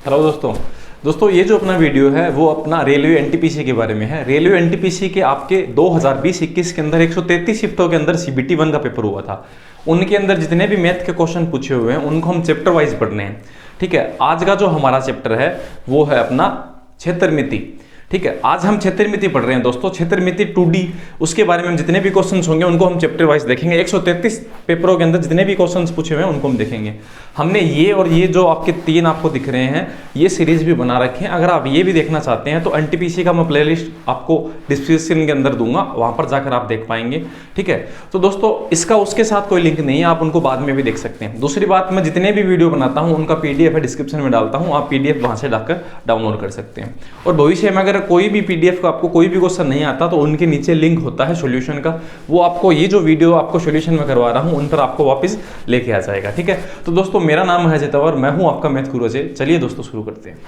Hello दोस्तों ये जो अपना वीडियो है वो अपना रेलवे एनटीपीसी के बारे में है। रेलवे एनटीपीसी के आपके 2020-21 के अंदर 133 शिफ्टों के अंदर सीबीटी 1 का पेपर हुआ था। उनके अंदर जितने भी मैथ के क्वेश्चन पूछे हुए हैं उनको हम चैप्टर वाइज पढ़ रहे हैं। ठीक है, आज का जो हमारा चैप्टर है वो है अपना क्षेत्रमिति। ठीक है, आज हम क्षेत्रमिति पढ़ रहे हैं दोस्तों। क्षेत्रमिति 2D उसके बारे में जितने भी क्वेश्चंस होंगे उनको हम चैप्टर वाइज देखेंगे। 133 पेपरों के अंदर जितने भी क्वेश्चंस पूछे हुए हैं उनको हम देखेंगे। हमने ये और ये जो आपके 3 आपको दिख रहे हैं ये सीरीज भी बना रखे हैं। अगर आप ये भी देखना चाहते हैं तो एनटीपीसी का मैं प्लेलिस्ट आपको डिस्क्रिप्शन के अंदर दूंगा, वहां पर जाकर आप देख पाएंगे। ठीक है, तो दोस्तों इसका उसके साथ कोई लिंक नहीं है, आप उनको बाद में भी देख सकते हैं। दूसरी बात, मैं जितने भी वीडियो बनाता हूं उनका पीडीएफ है डिस्क्रिप्शन में डालता हूं, आप पीडीएफ वहां से जाकर डाउनलोड कर सकते हैं। और भविष्य में अगर कोई भी पीडीएफ का आपको कोई भी क्वेश्चन नहीं आता तो उनके नीचे लिंक होता है सॉल्यूशन का, वो आपको ये जो वीडियो आपको सॉल्यूशन में करवा रहा हूं उन पर आपको वापस लेके आ जाएगा। ठीक है, तो दोस्तों मेरा नाम है जितवर, मैं हूं आपका मैथ गुरु अजय। चलिए दोस्तों शुरू करते हैं।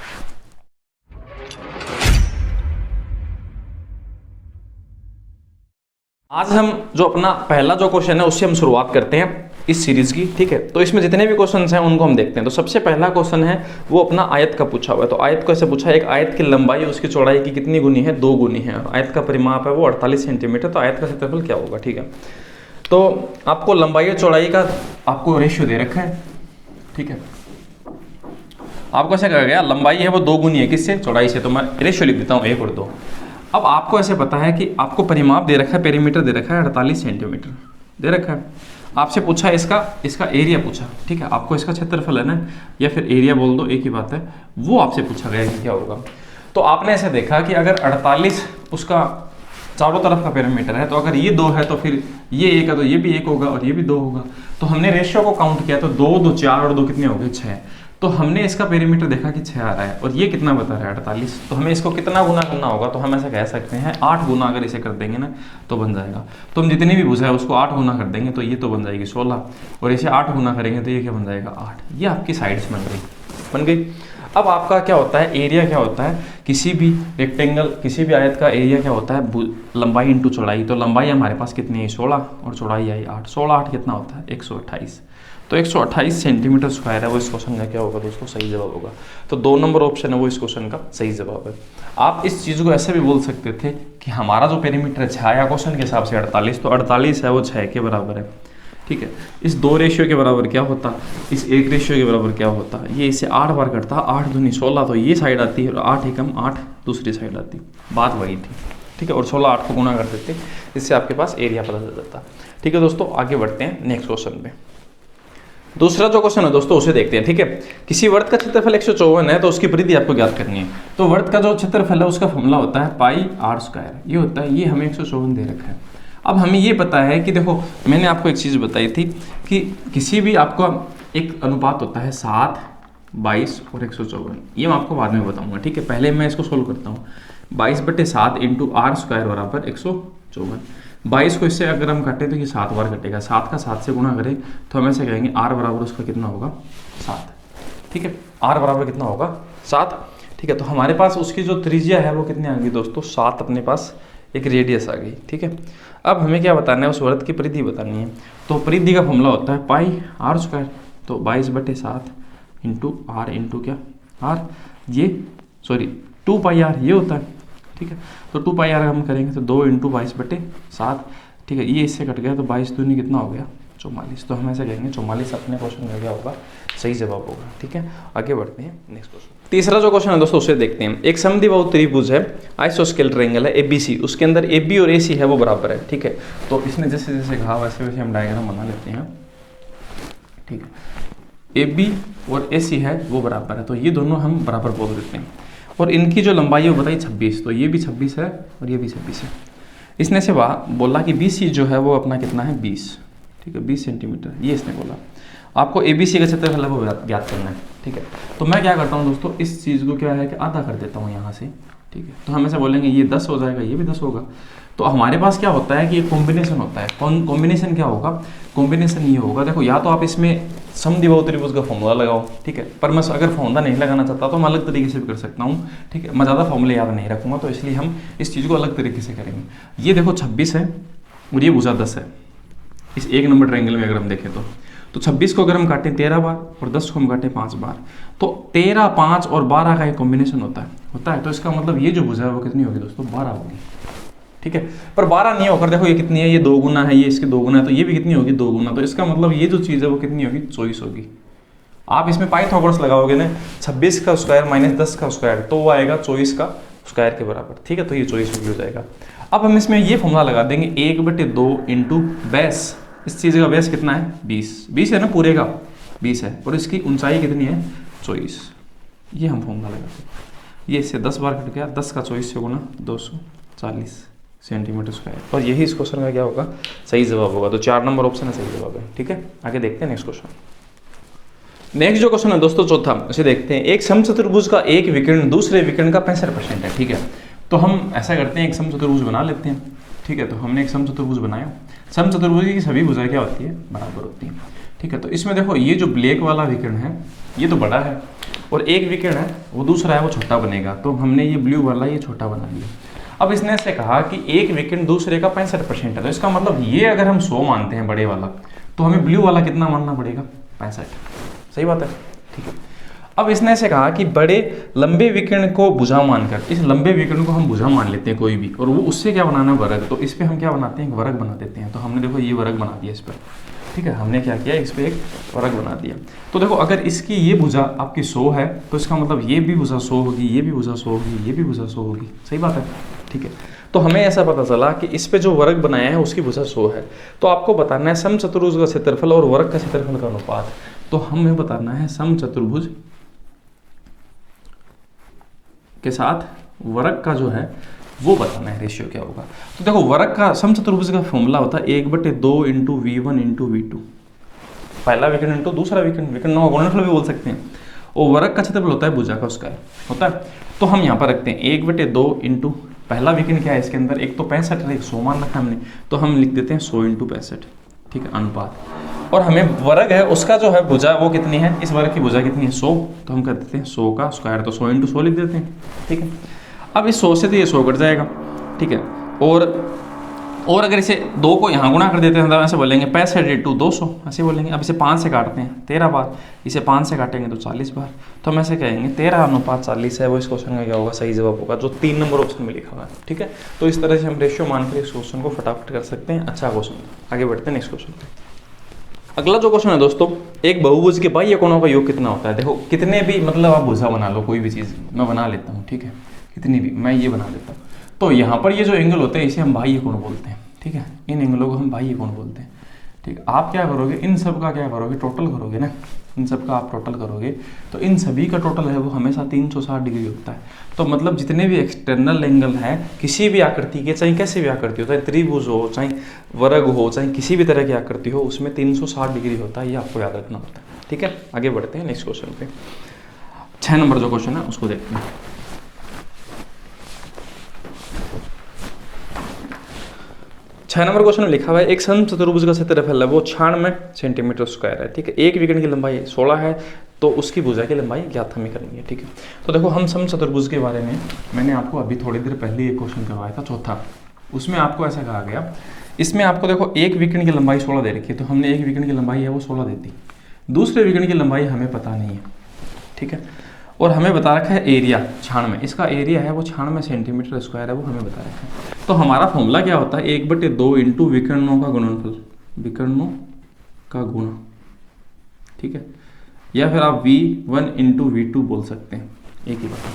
आज हम जो अपना पहला जो क्वेश्चन है उससे हम शुरुआत करते हैं इस सीरीज की। ठीक है, तो इसमें जितने भी क्वेश्चंस हैं उनको हम देखते हैं। तो सबसे पहला क्वेश्चन है वो अपना आयत का पूछा हुआ है। तो आयत को ऐसे पूछा है, एक आयत की लंबाई उसकी चौड़ाई की कितनी गुनी है? 2 गुनी है। और आयत का परिमाप है वो 48 सेंटीमीटर। तो आयत का क्षेत्रफल क्या होगा? ठीक है, तो आपको लंबाई और चौड़ाई का आपको रेशियो दे रखा है। ठीक है, आपको ऐसा कहा गया लंबाई है वो 2 गुनी है किससे? चौड़ाई से। तो मैं रेशियो लिख देता हूँ 1 और 2। अब आपको ऐसे पता है कि आपको परिमाप दे रखा है, पेरीमीटर दे रखा है 48 सेंटीमीटर दे रखा है। आपसे पूछा है इसका एरिया पूछा। ठीक है, आपको इसका क्षेत्रफल है ना, या फिर एरिया बोल दो, एक ही बात है, वो आपसे पूछा गया कि क्या होगा। तो आपने ऐसे देखा कि अगर 48 उसका चारों तरफ का पेरीमीटर है, तो अगर ये 2 है तो फिर ये 1 है तो ये भी 1 होगा और ये भी 2 होगा। तो हमने रेशियो को काउंट किया तो 2, 2, 4 और 2 कितने हो गए? 6। तो हमने इसका पेरीमीटर देखा कि 6 आ रहा है और ये कितना बता रहा है? 48। तो हमें इसको कितना गुना करना होगा? तो हम ऐसा कह सकते हैं 8 गुना अगर इसे कर देंगे ना तो बन जाएगा। तो हम जितनी भी भुजा है उसको 8 गुना कर देंगे तो ये तो बन जाएगी 16, और इसे 8 गुना करेंगे तो ये क्या बन जाएगा? 8। ये आपकी साइड्स बन गई। अब आपका क्या होता है? एरिया क्या होता है? किसी भी रेक्टेंगल, किसी भी आयत का एरिया क्या होता है? लंबाई इंटू चौड़ाई। तो लंबाई हमारे पास कितनी है? 16 और चौड़ाई आई 8। 16 8 कितना होता है? 128। तो 128 सेंटीमीटर स्क्वायर है वो इस क्वेश्चन का क्या होगा दोस्तों? सही जवाब होगा। तो 2 नंबर ऑप्शन है वो इस क्वेश्चन का सही जवाब है। आप इस चीज़ को ऐसे भी बोल सकते थे कि हमारा जो पेरीमीटर है 6 या क्वेश्चन के हिसाब से 48, तो 48 है वो 6 के बराबर है। ठीक है, इस 2 रेशियो के बराबर क्या होता? इस 1 रेशियो के बराबर क्या होता? ये इसे 8 बार करता, 8 दूनी 16, तो ये साइड आती है और 8 एकम 8 दूसरी साइड आती। बात वही थी। ठीक है, और 16 8 को गुना कर देते, इससे आपके पास एरिया पता चल जाता। ठीक है दोस्तों, आगे बढ़ते हैं नेक्स्ट क्वेश्चन पे। दूसरा जो क्वेश्चन है दोस्तों उसे देखते हैं। ठीक है, किसी वर्त का क्षेत्रफल 154 है तो उसकी परिधि आपको ज्ञात करनी है। तो वर्त का जो क्षेत्रफल है उसका फॉर्मूला होता है पाई आर स्क्वायर। ये होता है, ये हमें 154 दे रखा है। अब हमें ये पता है कि देखो मैंने आपको एक चीज़ बताई थी कि किसी भी आपका एक अनुपात होता है 7, 22 और 154। ये मैं आपको बाद में बताऊंगा। ठीक है, पहले मैं इसको सोल्व करता हूँ। 22/7 इंटू आर स्क्वायर बराबर 154। 22 को इससे अगर हम काटें तो ये 7 बार कटेगा। 7 का 7 से गुणा करें तो हम ऐसे कहेंगे आर बराबर उसका कितना होगा? 7। ठीक है, आर बराबर कितना होगा? 7। ठीक है, तो हमारे पास उसकी जो त्रिज्या है वो कितनी आ गई दोस्तों? 7 अपने पास एक रेडियस आ गई। ठीक है, अब हमें क्या बताना है? उस वर्त की परिधि बतानी है। तो परिधि का फॉर्मूला होता है पाई आर स्क्वायर। तो 22/7 इंटू आर इंटू क्या? आर, ये सॉरी 2 पाई आर ये होता है। ठीक है, तो 2 पाई आर हम करेंगे तो 2 इंटू 22/7। ठीक है, ये इससे कट गया तो 22 दूनी कितना हो गया? 44। तो हम ऐसे कहेंगे 44 अपने क्वेश्चन का क्या होगा? सही जवाब होगा। ठीक है, आगे बढ़ते हैं नेक्स्ट क्वेश्चन। तीसरा जो क्वेश्चन है दोस्तों उसे देखते हैं। एक समद्विबाहु त्रिभुज है, आइसोस्केल ट्रायंगल है एबीसी, उसके अंदर एबी और एसी है वो बराबर है। ठीक है, तो इसने जैसे जैसे कहा वैसे वैसे हम डायग्राम बना लेते हैं। ठीक है, एबी और एसी है वो बराबर है, तो ये दोनों हम बराबर बोल देते हैं। और इनकी जो लंबाई है वो बताई 26, तो ये भी 26 है और ये भी 26 है। इसने से बोला कि बीसी जो है वो अपना कितना है? 20। ठीक है, 20 सेंटीमीटर ये इसने बोला। आपको एबीसी का क्षेत्रफल वो ज्ञात करना है। ठीक है, तो मैं क्या करता हूँ दोस्तों, इस चीज़ को क्या है कि आधा कर देता हूँ यहाँ से। ठीक है, तो हम ऐसे बोलेंगे ये 10 हो जाएगा, ये भी 10 होगा। तो हमारे पास क्या होता है कि ये कॉम्बिनेशन होता है। कॉम्बिनेशन क्या होगा? कॉम्बिनेशन ये होगा, देखो या तो आप इसमें समद्विबाहु त्रिभुज का फॉर्मूला लगाओ। ठीक है, पर मैं अगर फॉर्मूला नहीं लगाना चाहता तो मैं अलग तरीके से भी कर सकता हूँ। ठीक है, मैं ज़्यादा फॉर्मूले याद नहीं रखूँगा, तो इसलिए हम इस चीज़ को अलग तरीके से करेंगे। ये देखो 26 है और ये भुजा 10 है। इस 1 नंबर ट्रायंगल में अगर हम देखें तो 26 को अगर हम काटें 13 बार और 10 को हम काटें 5 बार, तो तो 13, 5 और 12 का एक कॉम्बिनेशन होता है। तो इसका मतलब ये जो भुजा है वो कितनी होगी दोस्तों, 12 होगी। ठीक है, पर 12 नहीं होकर देखो ये कितनी है, ये 2 गुना है, ये इसके 2 गुना है, तो ये भी कितनी होगी, 2 गुना। तो इसका मतलब ये जो चीज़ है वो कितनी होगी, 24 होगी। आप इसमें पाइथागोरस लगाओगे ना, 26 का स्क्वायर माइनस 10 का स्क्वायर, तो वो आएगा 24 का स्क्वायर के बराबर। ठीक है, तो ये 24 हो जाएगा। अब हम इसमें ये फॉर्मूला लगा देंगे 1/2 इंटू बेस। इस चीज़ का बेस कितना है, 20 है ना, पूरे का 20 है, और इसकी ऊंचाई कितनी है, 24। ये हम फॉर्मूला लगाते हैं। ये इससे 10 बार कट गया, 10 का 24 से गुना 240 सेंटीमीटर स्क्वायर, और यही इस क्वेश्चन का क्या होगा, सही जवाब होगा। तो 4 नंबर ऑप्शन है सही जवाब है। ठीक है, आगे देखते हैं नेक्स्ट क्वेश्चन। नेक्स्ट जो क्वेश्चन है दोस्तों चौथा, उसे देखते हैं। एक समचतुर्भुज का एक विकर्ण दूसरे विकर्ण का 65% है। ठीक है, तो हम ऐसा करते हैं, एक समचतुर्भुज बना लेते हैं। ठीक है, तो हमने एक समचतुर्भुज बनाया। समचतुर्भुज की सभी भुजाएं क्या होती है, बराबर होती हैं। ठीक है, तो इसमें देखो ये जो ब्लैक वाला विकर्ण है ये तो बड़ा है, और एक विकर्ण है वो दूसरा है वो छोटा बनेगा। तो हमने ये ब्लू वाला ये छोटा बना लिया। अब इसने से कहा कि एक विकर्ण दूसरे का 65% है, तो इसका मतलब ये अगर हम 100 मानते हैं बड़े वाला, तो हमें ब्लू वाला कितना मानना पड़ेगा, 65। सही बात है। ठीक है, अब इसने से कहा कि बड़े लंबे विकर्ण को भुजा मानकर, इस लंबे विकर्ण को हम भुजा मान लेते हैं कोई भी, और वो उससे क्या बनाना है, वर्ग। तो इस पर हम क्या बनाते हैं, एक वर्ग बना देते हैं। तो हमने देखो ये वर्ग बना दिया इस पर। ठीक है, हमने क्या किया, इस पर एक वर्ग बना दिया। तो देखो अगर इसकी ये भुजा आपकी 100 है, तो इसका मतलब ये भी भुजा 100 होगी, ये भी भुजा 100 होगी, ये भी भुजा 100 होगी। सही बात है। ठीक है, तो हमें ऐसा पता चला कि इस पे जो वर्ग बनाया है उसकी भुजा 100 है। तो आपको बताना है समचतुर्भुज का क्षेत्रफल और वर्ग का क्षेत्रफल का अनुपात। तो हमें बताना है समचतुर्भुज के साथ वर्ग का जो है वो बताना है, रेशियो क्या होगा। तो देखो वर्ग का, समचतुर्भुज का फॉर्मूला होता है 1/2 इंटू V1 इंटू V2। पहला विकर्ण इंटू दूसरा विकर्ण, विकर्ण का गुणनफल भी बोल सकते हैं। और वर्ग का क्षेत्रफल होता है भुजा का, उसका होता है। तो हम यहाँ पर रखते हैं 1/2 इंटू पहला विकर्ण क्या है, इसके अंदर एक तो 65 है, एक 100 मान रखा हमने, तो हम लिख देते हैं 100 इंटू 65। ठीक है, अनुपात। और हमें वर्ग है उसका जो है भुजा वो कितनी है, इस वर्ग की भुजा कितनी है, 100। तो हम कर देते हैं 100 का स्क्वायर, तो 100 इंटू 100 लिख देते हैं। ठीक है, अब इस 100 से तो ये 100 कट जाएगा। ठीक है, और अगर इसे 2 को यहाँ गुणा कर देते हैं तो ऐसे बोलेंगे 65 इंटू 200, ऐसे बोलेंगे। अब इसे 5 से काटते हैं 13 बार, इसे 5 से काटेंगे तो 40 बार। तो हम ऐसे कहेंगे 13:40 है, वो इस क्वेश्चन का क्या होगा, सही जवाब होगा, जो 3 नंबर ऑप्शन में लिखा हुआ है। ठीक है, तो इस तरह से हम रेशियो मानकर इस क्वेश्चन को फटाफट कर सकते हैं। अच्छा क्वेश्चन, आगे बढ़ते हैं नेक्स्ट क्वेश्चन पे। अगला जो क्वेश्चन है दोस्तों, एक बहुभुज के बाह्य कोणों का योग कितना होता है। देखो कितने भी, मतलब आप भुजा बना लो, कोई भी चीज़ मैं बना लेता हूँ। ठीक है, कितनी भी, मैं ये बना लेता हूँ। तो यहाँ पर ये जो एंगल होते हैं इसे हम बाह्य कोण बोलते हैं। ठीक है, इन एंगलों को हम बाह्य कोण बोलते हैं। ठीक है, आप क्या करोगे, इन सब का क्या करोगे, टोटल करोगे ना, इन सब का आप टोटल करोगे, तो इन सभी का टोटल है वो हमेशा 360 डिग्री होता है। तो मतलब जितने भी एक्सटर्नल एंगल हैं किसी भी आकृति के, चाहे कैसे भी आकृति हो, चाहे त्रिभुज हो, चाहे वर्ग हो, चाहे किसी भी तरह की आकृति हो, उसमें 360 डिग्री होता है, ये आपको याद रखना होता है। ठीक है, आगे बढ़ते हैं नेक्स्ट क्वेश्चन पे। 6 नंबर जो क्वेश्चन है उसको देखते हैं। 6 नंबर क्वेश्चन में लिखा हुआ है एक समचतुर्भुज का क्षेत्रफल है वो 96 सेंटीमीटर स्क्वायर है। ठीक है, एक विकर्ण की लंबाई 16 है, तो उसकी भुजा की लंबाई ज्ञात हमें करनी है। ठीक है, तो देखो हम समचतुर्भुज के बारे में मैंने आपको अभी थोड़ी देर पहले एक क्वेश्चन करवाया था, चौथा। उसमें आपको ऐसा कहा गया, इसमें आपको देखो एक विकर्ण की लंबाई 16 दे रखी है, तो हमने एक विकर्ण की लंबाई है वो 16 देती, दूसरे विकर्ण की लंबाई हमें पता नहीं है। ठीक है, और हमें बता रखा है एरिया 96, इसका एरिया है वो 96 सेंटीमीटर स्क्वायर है, वो हमें बता रखा है। तो हमारा फॉर्मूला क्या होता है, 1/2 इंटू विकर्णों का गुणनफल, विकर्णों का गुणा। ठीक है, या फिर आप V1 इंटू V2 बोल सकते हैं, एक ही बात है।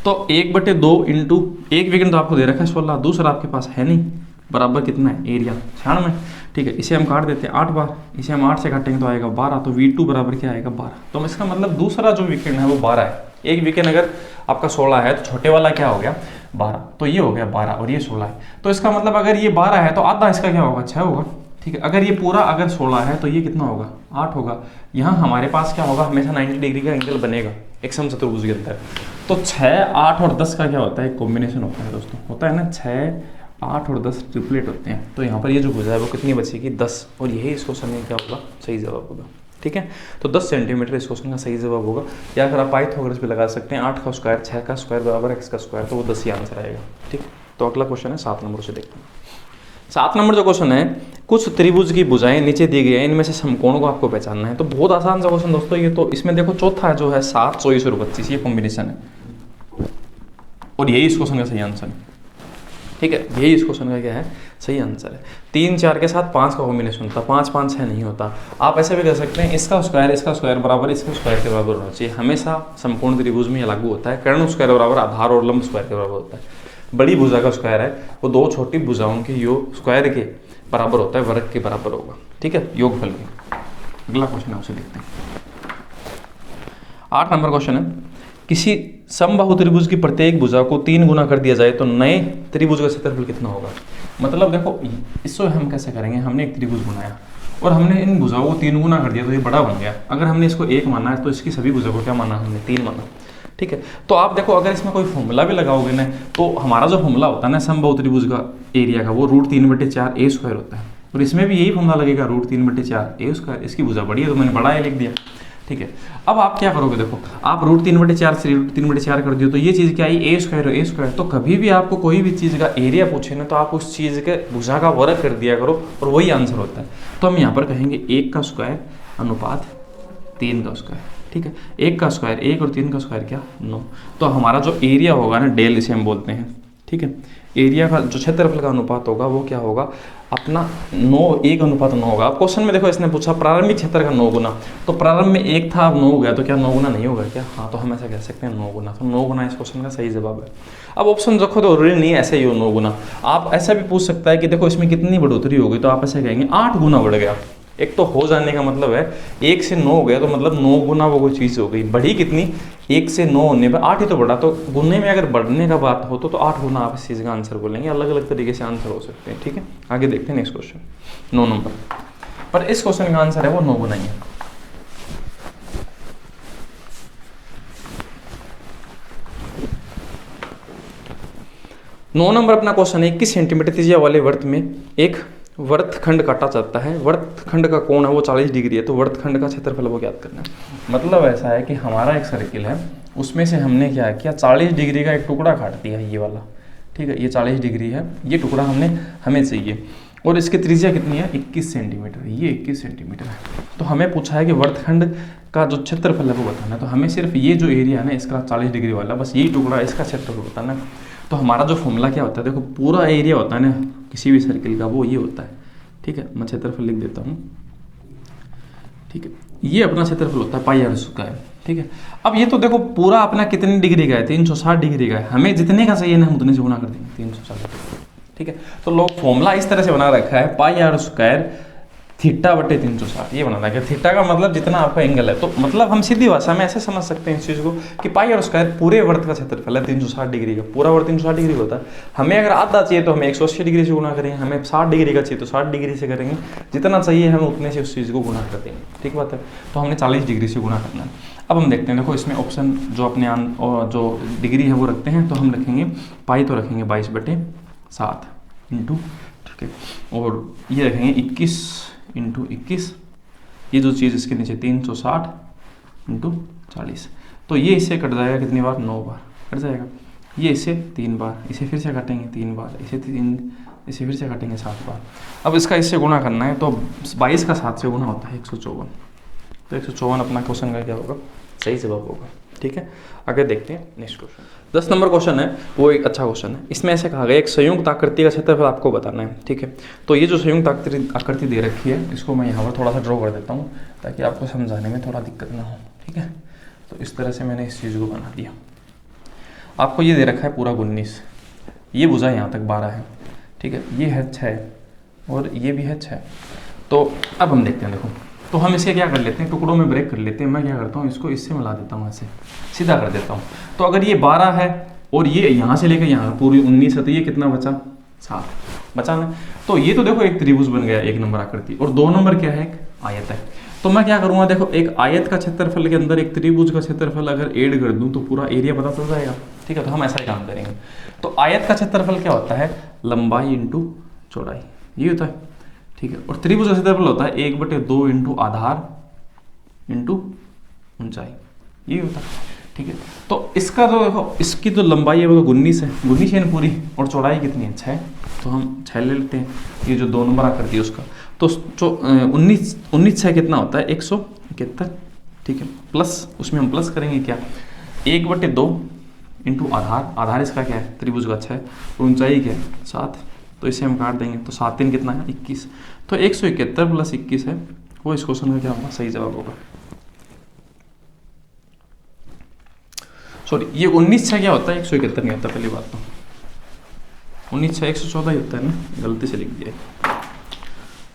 तो 1/2 इंटू एक विकर्ण तो आपको दे रखा है 16, दूसरा आपके पास है नहीं, बराबर कितना है, एरिया 96। ठीक है, इसे हम काट देते हैं 8 बार, इसे हम 8 से काटेंगे तो आएगा 12, तो V2 बराबर क्या आएगा, 12। तो इसका मतलब दूसरा जो विकर्ण है वो 12 है। एक विकर्ण अगर आपका 16 है तो छोटे वाला क्या हो गया, 12, तो ये हो गया 12 और ये 16 है। तो इसका मतलब अगर ये 12 है तो आधा इसका क्या होगा, 6 होगा। ठीक है, अगर ये पूरा अगर 16 है तो ये कितना होगा, 8 होगा। यहाँ हमारे पास क्या होगा, हमेशा 90 डिग्री का एंगल बनेगा एक समचतुर्भुज के अंदर। तो 6, 8 और 10 का क्या होता है, कॉम्बिनेशन होता है दोस्तों, होता है ना, 6, 8 और 10 ट्रिपलेट होते हैं। तो यहाँ पर ये जो भुजा है वो कितनी बचेगी, 10, और यही इस क्वेश्चन में क्या होगा, सही जवाब होगा। ठीक है, तो 10 सेंटीमीटर इस क्वेश्चन का सही जवाब होगा। या फिर आप पाइथागोरस भी लगा सकते हैं, 8 का स्क्वायर 6 का स्क्वायर बराबर x का स्क्वायर, तो वो 10 ही आंसर आएगा। ठीक, तो अगला क्वेश्चन है 7 नंबर से देखते हैं। 7 नंबर जो क्वेश्चन है, कुछ त्रिभुज की भुजाएं नीचे दी गई है, इनमें से समकोण को आपको पहचानना है। तो बहुत आसान सा क्वेश्चन दोस्तों ये तो। इसमें देखो चौथा जो है 7, 24 और 25, ये कॉम्बिनेशन है और यही इस क्वेश्चन का सही आंसर है। ठीक है, यही इस क्वेश्चन का क्या है, सही आंसर है। 3 4 के साथ 5 का कॉम्बिनेशन होता है, 5 5 6 नहीं होता। आप ऐसे भी कर सकते हैं, इसका स्क्वायर बराबर इसका स्क्वायर के बराबर होना चाहिए। हमेशा समकोण त्रिभुज में ये लागू होता है। कर्ण स्क्वायर बराबर आधार और लंब स्क्वायर के बराबर होता है। बड़ी भुजा का स्क्वायर है वो दो छोटी भुजाओं के योग स्क्वायर के बराबर होता है, वर्ग के बराबर होगा। ठीक है, योगफल के। अगला क्वेश्चन है उसे देखते हैं। 8 नंबर क्वेश्चन है, किसी समबाहु त्रिभुज की प्रत्येक भुजा को 3 गुना कर दिया जाए तो नए त्रिभुज का क्षेत्रफल कितना होगा। मतलब देखो इसको हम कैसे करेंगे, हमने एक त्रिभुज बनाया और हमने इन भुजाओं को 3 गुना कर दिया तो ये बड़ा बन गया। अगर हमने इसको 1 माना है तो इसकी सभी भुजा को क्या माना, हमने 3 माना। ठीक है, तो आप देखो अगर इसमें कोई फॉर्मूला भी लगाओगे ना, तो हमारा जो फॉर्मूला होता है ना समबाहु त्रिभुज का एरिया का, वो √3/4 a स्क्वायर होता है। और इसमें भी यही फॉर्मूला लगेगा, √3/4 a स्क्वायर। इसकी भुजा बड़ी है तो मैंने बड़ा a लिख दिया। ठीक है, अब आप क्या करोगे, देखो आप √3/4 से √3/4 कर दियो तो ये चीज़ क्या आई, a स्क्वायर। तो कभी भी आपको कोई भी चीज़ का एरिया पूछे ना, तो आप उस चीज़ के भुजा का वर्ग कर दिया करो और वही आंसर होता है। तो हम यहाँ पर कहेंगे 1 का स्क्वायर अनुपात 3 का स्क्वायर। ठीक है, 1 का स्क्वायर 1 और 3 का स्क्वायर क्या 9। तो हमारा जो एरिया होगा ना, डेल इसे हम बोलते हैं। ठीक है, एरिया का जो क्षेत्रफल का अनुपात होगा वो क्या होगा अपना 1:9 होगा। अब क्वेश्चन में देखो इसने पूछा प्रारंभिक क्षेत्र का 9 गुना, तो प्रारंभ में 1 था अब 9 हो गया, तो क्या 9 गुना नहीं होगा क्या। हाँ, तो हम ऐसा कह सकते हैं 9 गुना। तो 9 गुना इस क्वेश्चन का सही जवाब है। अब ऑप्शन रखो तो जरूरी नहीं ऐसे ही हो 9 गुना। आप ऐसा भी पूछ सकता है कि देखो इसमें कितनी बढ़ोतरी होगी, तो आप ऐसे कहेंगे 8 गुना बढ़ गया। एक तो हो जाने का मतलब है 1 से 9 हो गया, तो मतलब 9 गुना वो कोई चीज़ हो गई। बढ़ी कितनी, 1 से 9 होने पर 8 ही तो बढ़ा। तो गुने में अगर बढ़ने का बात हो तो 8 गुना आप इस चीज़ का आंसर बोलेंगे। अलग अलग तरीके से आंसर हो सकते हैं। ठीक है, आगे देखते हैं नेक्स्ट क्वेश्चन 9 नंबर। पर इस क्वेश्चन का आंसर है वो 9 गुना ही है। नौ नंबर अपना क्वेश्चन है, 21 सेंटीमीटर त्रिज्या वाले वृत्त में एक वृत्तखंड काटा जाता है। वृत्तखंड का कोण है वो 40 डिग्री है, तो वृत्तखंड का क्षेत्रफल वो ज्ञात करना है। मतलब ऐसा है कि हमारा एक सर्किल है, उसमें से हमने क्या किया 40 डिग्री का एक टुकड़ा काट दिया, ये वाला। ठीक है, ये 40 डिग्री है, ये टुकड़ा हमें चाहिए और इसकी त्रिज्या कितनी है 21 सेंटीमीटर। ये 21 सेंटीमीटर है। तो हमें पूछा है कि वृत्तखंड का जो क्षेत्रफल है वो बताना है। तो हमें सिर्फ ये जो एरिया है ना इसका 40 डिग्री वाला, बस यही टुकड़ा इसका क्षेत्रफल बताना है। तो हमारा जो फॉर्मूला क्या होता है, देखो पूरा एरिया होता है ना किसी भी सर्किल का, वो ये होता है। ठीक है, मैं क्षेत्रफल लिख देता हूँ। ठीक है, ये अपना क्षेत्रफल होता है πr²। ठीक है, अब ये तो देखो पूरा अपना कितनी डिग्री का है 360 डिग्री का है। हमें जितने का चाहिए ना हम उतने से गुना कर देंगे 360 डिग्री। ठीक है, तो लोग फॉर्मूला इस तरह से बना रखा है πr² θ/360। ये बना रखा है। थीटा का मतलब जितना आपका एंगल है। तो मतलब हम सीधी भाषा में ऐसे समझ सकते हैं इस चीज़ को कि πr² पूरे वर्त का क्षेत्रफल है 360 डिग्री का। पूरा वर्त 360 डिग्री होता है। हमें अगर आधा चाहिए तो हमें 180 डिग्री से गुना करेंगे। हमें 60 डिग्री का चाहिए तो 60 डिग्री से करेंगे। जितना चाहिए हम उतने से उस चीज़ को गुना कर देंगे। ठीक बात है, तो हमने 40 डिग्री से गुना करना है। अब हम देखते हैं, देखो इसमें ऑप्शन जो अपने जो डिग्री है वो रखते हैं। तो हम रखेंगे पाई, तो रखेंगे 22/7 इंटू। ठीक है, और ये रखेंगे 21 इंटू 21। ये जो चीज़ इसके नीचे 360 इंटू 40। तो ये इससे कट जाएगा कितनी बार 9 बार कट जाएगा। ये इसे 3 बार, इसे फिर से काटेंगे 3 बार, इसे फिर से काटेंगे 7 बार। अब इसका इससे गुना करना है तो 22 का 7 से गुना होता है 154। तो 154 अपना क्वेश्चन का क्या होगा, सही जवाब होगा। ठीक है, आगे देखते हैं नेक्स्ट क्वेश्चन। 10 नंबर क्वेश्चन है वो एक अच्छा क्वेश्चन है। इसमें ऐसे कहा गया एक संयुक्त आकृति का क्षेत्रफल आपको बताना है। ठीक है, तो ये जो संयुक्त आकृति दे रखी है इसको मैं यहाँ पर थोड़ा सा ड्रॉ कर देता हूँ ताकि आपको समझाने में थोड़ा दिक्कत ना हो। ठीक है, तो इस तरह से मैंने इस चीज़ को बना दिया। आपको ये दे रखा है पूरा 19, ये भुजा यहाँ तक 12 है। ठीक है, ये है 6 और ये भी है 6। तो अब हम देखते हैं, देखो तो हम इसे क्या कर लेते हैं, टुकड़ों में ब्रेक कर लेते हैं। मैं क्या करता हूँ, इसको इससे मिला देता हूँ, ऐसे सीधा कर देता हूँ। तो अगर ये 12 है और ये यहाँ से लेकर यहाँ पूरी 19 है, तो ये कितना बचा 7 बचा ना। तो ये तो देखो एक त्रिभुज बन गया 1 नंबर आकृति। और 2 नंबर क्या है, एक आयत है। तो मैं क्या करूँगा, देखो एक आयत का क्षेत्रफल के अंदर एक त्रिभुज का क्षेत्रफल अगर ऐड कर दूँ तो पूरा एरिया पता चल जाएगा। ठीक है, तो हम ऐसा ही काम करेंगे। तो आयत का क्षेत्रफल क्या होता है, लंबाई इंटू चौड़ाई, ये होता है। ठीक है, और त्रिभुज का क्षेत्रफल होता है 1/2 इंटू आधार इंटू ऊंचाई, ये होता है। ठीक है। तो इसका जो देखो, इसकी जो लंबाई है वो तो 19 है, 19 है पूरी, और चौड़ाई कितनी है 6, तो हम 6 ले लेते हैं, ये जो 2 नंबर आकर दिया उसका। तो जो 19 6 कितना होता है 171, ठीक है। प्लस उसमें हम प्लस करेंगे क्या, 1/2 इंटू आधार, आधार इसका क्या है त्रिभुज का 6, ऊंचाई क्या है 7, तो इसे हम काट देंगे, तो 7 3 कितना है 21, तो 171 प्लस 21 है, वो इस क्वेश्चन का क्या होगा, सही जवाब होगा। सॉरी, ये 19 6 क्या होता है 171 नहीं होता, पहली बात तो 19 6 114 ही होता है ना, गलती से लिख दिया,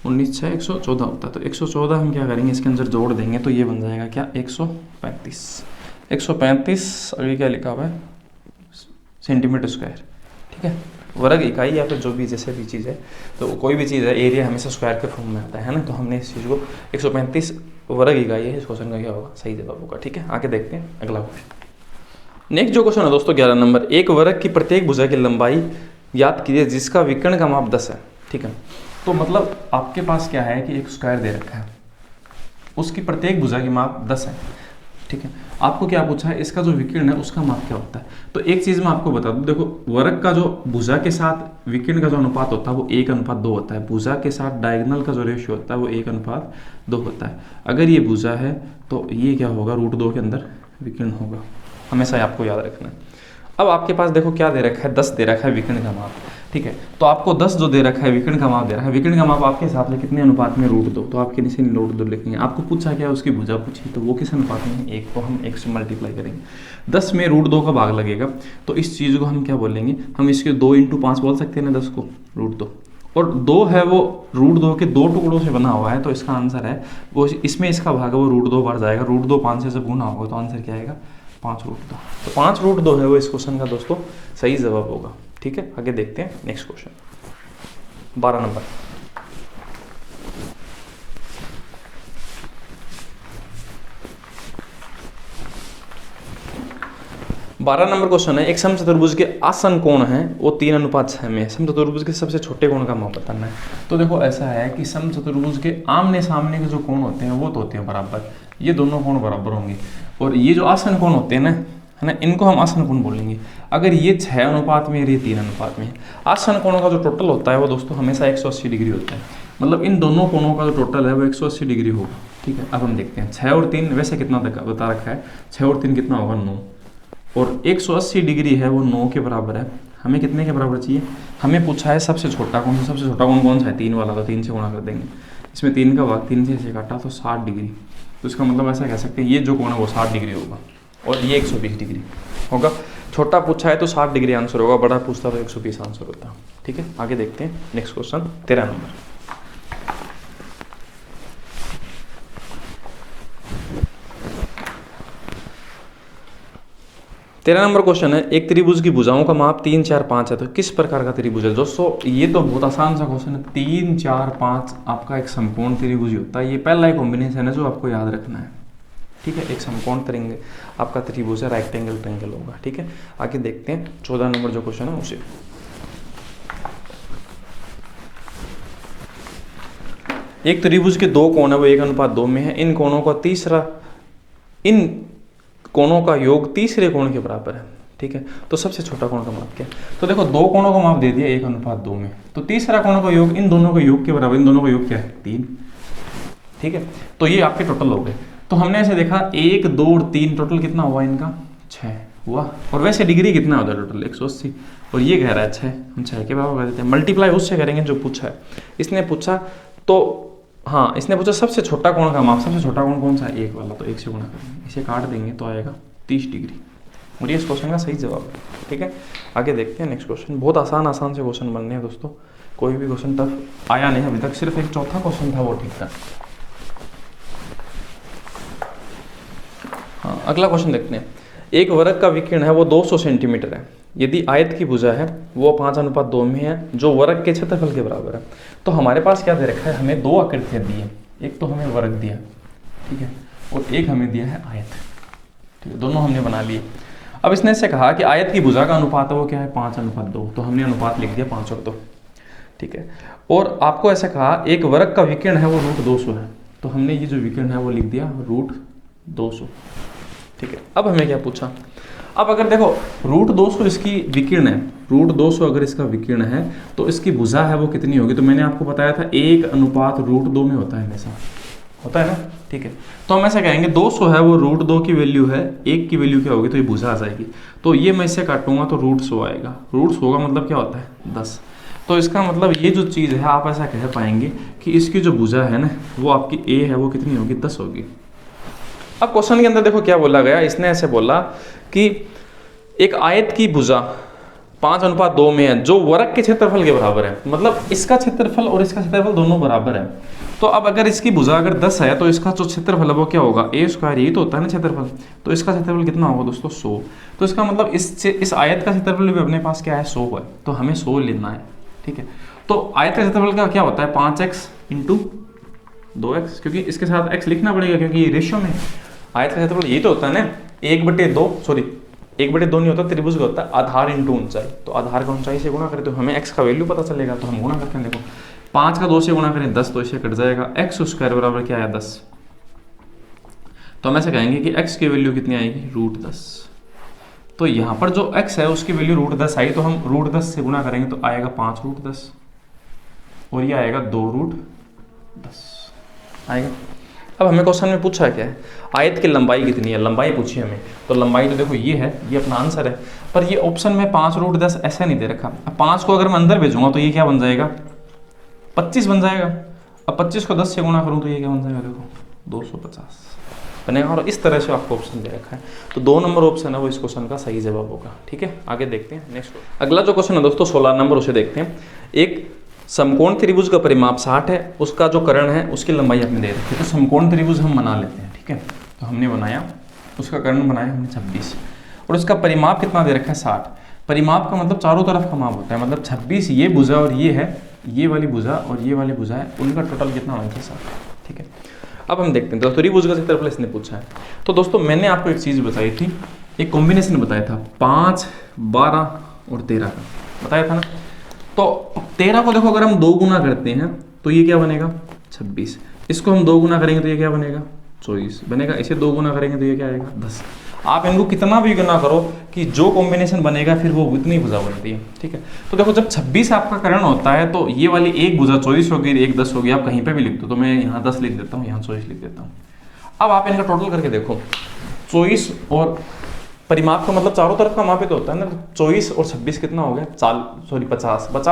19 6 114 होता है। तो 114 हम क्या करेंगे, इसके अंदर जोड़ देंगे, तो ये बन जाएगा क्या 135, 135 आगे क्या लिखा हुआ है सेंटीमीटर स्क्वायर, ठीक है। वर्ग इकाई या फिर जो भी जैसे भी चीज़ है, तो कोई भी चीज़ है एरिया हमेशा स्क्वायर के फॉर्म में आता है ना, तो हमने इस चीज़ को 135 वर्ग इकाई है, इस क्वेश्चन का क्या होगा, सही जवाब होगा, ठीक है। आगे देखते हैं अगला क्वेश्चन। नेक्स्ट जो क्वेश्चन है दोस्तों 11 नंबर, एक वर्ग की प्रत्येक भुजा की लंबाई ज्ञात कीजिए जिसका विकर्ण का माप 10 है, ठीक है। तो मतलब आपके पास क्या है कि एक स्क्वायर दे रखा है, उसकी प्रत्येक भुजा की माप 10 है, ठीक है। आपको क्या पूछा है, इसका जो विकर्ण है उसका माप क्या होता है। तो एक चीज़ मैं आपको बता दूं, देखो वर्ग का जो भुजा के साथ विकर्ण का जो अनुपात होता है वो 1:2 होता है, भुजा के साथ डायगोनल का जो रेशियो होता है वो 1:2 होता है। अगर ये भुजा है तो ये क्या होगा, √2 के अंदर विकर्ण होगा, हमेशा आपको याद रखना है। अब आपके पास देखो क्या दे रखा है, 10 दे रखा है विकर्ण का माप, ठीक है। तो आपको 10 जो दे रखा है विकर्ण का माप दे रखा है, विकर्ण का माप आपके हिसाब से कितने अनुपात में √2, तो आपके नीचे √2 लिखेंगे। आपको पूछा क्या है, उसकी भुजा पूछी, तो वो किस अनुपात में है, 1 को हम 1 से मल्टीप्लाई करेंगे, 10 में √2 का भाग लगेगा, तो इस चीज़ को हम क्या बोलेंगे, हम इसके 2 × 5 बोल सकते हैं ना 10 को √2, और 2 है वो √2 के 2 टुकड़ों से बना हुआ है, तो इसका आंसर है वो, इसमें इसका भाग है वो √2 बार जाएगा, √2 5 से गुना होगा, तो आंसर क्या आएगा 5√2। तो 5√2 है वो इस क्वेश्चन का दोस्तों सही जवाब होगा, ठीक है। आगे देखते हैं नेक्स्ट क्वेश्चन 12 नंबर। बारह नंबर क्वेश्चन है, एक समचतुर्भुज के आसन कोण है वो 3:6 में है, समचतुर्भुज के सबसे छोटे कोण का माप बताना है। तो देखो ऐसा है कि समचतुर्भुज के आमने सामने के जो कोण होते हैं वो तो होते हैं बराबर, ये दोनों कोण बराबर होंगे, और ये जो आसन कोण होते हैं ना, है ना, इनको हम आसन कोण बोलेंगे। अगर ये 6 अनुपात में और ये 3 अनुपात में है, आसन कोणों का जो टोटल होता है वो दोस्तों हमेशा 180 डिग्री होता है, मतलब इन दोनों कोणों का जो टोटल है वो 180 डिग्री होगा, ठीक है। अब हम देखते हैं 6 और 3 वैसे कितना बता रखा है, 6 और 3 कितना होगा 9, और 180 डिग्री है वो 9 के बराबर है। हमें कितने के बराबर चाहिए, हमें पूछा है सबसे छोटा कोण, सबसे छोटा कोण कौन सा है 3 वाला, तो 3 से गुणा कर देंगे, इसमें 3 का भाग 3 से काटा तो 60 डिग्री, तो इसका मतलब ऐसा कह सकते हैं ये जो कोण है वो 60 डिग्री होगा, और ये 120 डिग्री होगा। छोटा पूछा है तो 60 डिग्री आंसर होगा, बड़ा पूछता तो 120 आंसर होता, ठीक है। आगे देखते हैं नेक्स्ट क्वेश्चन 13 नंबर। तेरह नंबर क्वेश्चन है, एक त्रिभुज की भुजाओं का माप 3 4 5 है, तो किस प्रकार का त्रिभुज है। दोस्तों ये तो बहुत आसान सा क्वेश्चन है, 3 4 5 आपका एक समकोण त्रिभुज ही होता है, ये पहला ही कॉम्बिनेशन है जो आपको याद रखना है, ठीक है। एक समकोण त्रिभुज आपका त्रिभुज है, रेक्टेंगल ट्रायंगल होगा, ठीक है। आगे देखते हैं 14 नंबर जो क्वेश्चन है उसे। एक त्रिभुज के 2 कोण है वो 1:2 में है, इन कोणों का योग तीसरे कोण के बराबर है, ठीक है। तो सबसे छोटा कोण का माप क्या है, तो देखो 2 कोणों का माप दे दिया 1:2 में, तो तीसरा कोण का योग इन दोनों का योग के बराबर, इन दोनों का योग क्या है 3, ठीक है। तो ये आपके टोटल हो गए। तो हमने ऐसे देखा 1 2 और 3 टोटल कितना हुआ इनका 6 हुआ, और वैसे डिग्री कितना होता है टोटल 180, और ये कह रहा है 6, हम 6 के बराबर कर देते हैं, मल्टीप्लाई उससे करेंगे जो पूछा है। इसने पूछा तो हाँ, इसने पूछा सबसे छोटा कोण का माप, सबसे छोटा कोण कौन सा है 1 वाला, तो 1 से गुणा करेंगे, इसे काट देंगे तो आएगा 30 डिग्री, और ये इस क्वेश्चन का सही जवाब है, ठीक है। आगे देखते हैं नेक्स्ट क्वेश्चन। बहुत आसान से क्वेश्चन बनने हैं दोस्तों, कोई भी क्वेश्चन टफ आया नहीं अभी तक, सिर्फ एक चौथा क्वेश्चन था वो ठीक था। हाँ, अगला क्वेश्चन देखते हैं। एक वर्ग का विकर्ण है वो 200 सेंटीमीटर है, यदि आयत की भुजा है वो 5:2 में है, जो वर्ग के क्षेत्रफल के बराबर है। तो हमारे पास क्या दे रखा है, हमें 2 आकृतियाँ दी है, एक तो हमें वर्ग दिया, ठीक है, और एक हमें दिया है आयत, ठीक है, दोनों हमने बना लिए। अब इसने से कहा कि आयत की भुजा का अनुपात है वो क्या है 5:2, तो हमने अनुपात लिख दिया 5 और 2, ठीक है। और आपको ऐसा कहा एक वर्ग का विकर्ण है वो √200 है, तो हमने ये जो विकर्ण है वो लिख दिया √200, ठीक है। अब हमें क्या पूछा, अब अगर देखो √200 इसकी विकीर्ण है, √200 अगर इसका विकीर्ण है तो इसकी भुजा है वो कितनी होगी, तो मैंने आपको बताया था 1:√2 में होता है, हमेशा होता है ना, ठीक है। तो हम ऐसा कहेंगे 200 है वो √2 की वैल्यू है, 1 की वैल्यू क्या होगी, तो ये भुजा आ जाएगी। तो ये मैं इससे काटूंगा तो √100 आएगा, √100 का मतलब क्या होता है 10। तो इसका मतलब ये जो चीज़ है आप ऐसा कह पाएंगे कि इसकी जो भुजा है ना वो आपकी ए है वो कितनी होगी, 10 होगी। अब क्वेश्चन के अंदर देखो क्या बोला गया, इसने ऐसे बोला कि एक आयत की भुजा 5:2 में है जो वर्ग के क्षेत्रफल के बराबर है, मतलब इसका क्षेत्रफल और इसका क्षेत्रफल दोनों बराबर है। तो अब अगर इसकी भुजा अगर 10 है तो इसका जो क्षेत्रफल है वो क्या होगा, a², यही तो होता है ना क्षेत्रफल, तो इसका क्षेत्रफल कितना होगा दोस्तों 100। तो इसका मतलब इस आयत का क्षेत्रफल भी अपने पास क्या है 100 है, तो हमें 100 लेना है, ठीक है। तो आयत का क्षेत्रफल का क्या होता है 5x × 2x, क्योंकि इसके साथ x लिखना पड़ेगा क्योंकि ये रेशियो में आयत का क्षेत्रफल यही तो होता है ना, 1/2 नहीं होता, त्रिभुज का होता है आधार × ऊंचाई। तो आधार का ऊंचाई से गुणा करें तो हमें x का वैल्यू पता चलेगा, तो हम गुणा करते हैं। देखो 5 का 2 से गुणा करें 10, तो इसे कट जाएगा, x² बराबर क्या है 10। तो हम ऐसे कहेंगे कि x की वैल्यू कितनी आएगी √10। तो यहाँ पर जो x है उसकी वैल्यू √10 आई, तो हम √10 से गुणा करेंगे तो आएगा 5√10 और ये आएगा 2√10 आएगा। अब हमें क्वेश्चन में पूछा क्या है, आयत की लंबाई कितनी है, लंबाई पूछी हमें। तो लंबाई तो देखो ये है, ये अपना आंसर है, पर ये ऑप्शन में 5√10 ऐसा नहीं दे रखा। अब 5 को अगर मैं अंदर भेजूंगा तो ये क्या बन जाएगा 25 बन जाएगा। अब 25 को 10 से गुणा करूँ तो ये क्या बन जाएगा, देखो 250 बनेगा। और इस तरह से आपको ऑप्शन दे रखा है, तो 2 नंबर ऑप्शन है वो इस क्वेश्चन का सही जवाब होगा, ठीक है। आगे देखते हैं नेक्स्ट। अगला जो क्वेश्चन है दोस्तों 16 नंबर, उसे देखते हैं। एक समकोण त्रिभुज का परिमाप 60 है, उसका जो कर्ण है उसकी लंबाई हमें दे रखी है। तो समकोण त्रिभुज हम बना लेते हैं, ठीक है। तो हमने बनाया, उसका कर्ण बनाया हमने 26 और उसका परिमाप कितना दे रखा है 60। परिमाप का मतलब चारों तरफ का माप होता है, मतलब 26 ये भुजा और ये है, ये वाली भुजा और ये वाली भुजा है, उनका टोटल कितना होना चाहिए 60, ठीक है। अब हम देखते हैं दोस्तों त्रिभुज का क्षेत्रफल इसने पूछा है। तो दोस्तों मैंने आपको एक चीज़ बताई थी, एक कॉम्बिनेशन बताया था 5, 12 और 13 का बताया था ना। तो 13 को देखो अगर हम 2 गुना करते हैं तो ये क्या बनेगा 26, इसको हम 2 गुना करेंगे तो ये क्या बनेगा 24 बनेगा, इसे 2 गुना करेंगे तो ये क्या आएगा 10। आप इनको कितना भी गुना करो कि जो कॉम्बिनेशन बनेगा फिर वो उतनी भुजा बनती है, ठीक है। तो देखो जब 26 आपका कर्ण होता है तो ये वाली एक भुजा 24 होगी, एक 10 होगी, आप कहीं पे भी लिख दो, तो मैं यहाँ 10 लिख देता हूँ, यहाँ 24 लिख देता हूँ। अब आप इनका टोटल करके देखो 24 और परिमाप का मतलब चारों तरफ का माप तो होता है ना, 24 और 26 कितना हो गया 50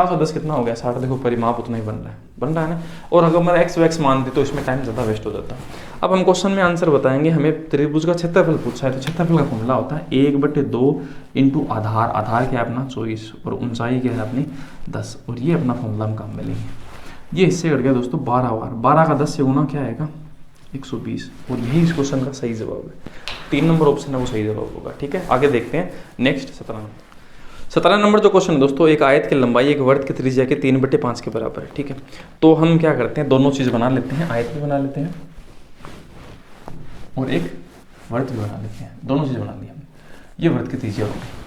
और 10 कितना हो गया 60। देखो परिमाप उतना ही बन रहा है ना। और अगर मैं x मान दी तो इसमें टाइम ज़्यादा वेस्ट हो जाता है। अब हम क्वेश्चन में आंसर बताएंगे, हमें त्रिभुज का क्षेत्रफल पूछा है, तो क्षेत्रफल का फॉर्मूला होता है 1/2 × आधार, आधार क्या है अपना 24 और ऊंचाई क्या है अपनी 10, और ये अपना फॉर्मूला हम काम में लेंगे। ये इससे कट गया दोस्तों 12 बार, 12 का 10 से गुना क्या आएगा 120, और यही इस क्वेश्चन का सही जवाब है। 3 नंबर ऑप्शन है वो सही जवाब होगा, ठीक है। आगे देखते हैं नेक्स्ट 17 नंबर जो क्वेश्चन है दोस्तों, एक आयत की लंबाई एक वर्ग की त्रिज्या के 3/5 के बराबर है, ठीक है। तो हम क्या करते हैं, दोनों चीज़ बना लेते हैं, आयत भी बना लेते हैं और एक वर्ग भी बना लेते हैं, दोनों चीज़ बना ली हमने। ये वर्ग की त्रिज्या होगी।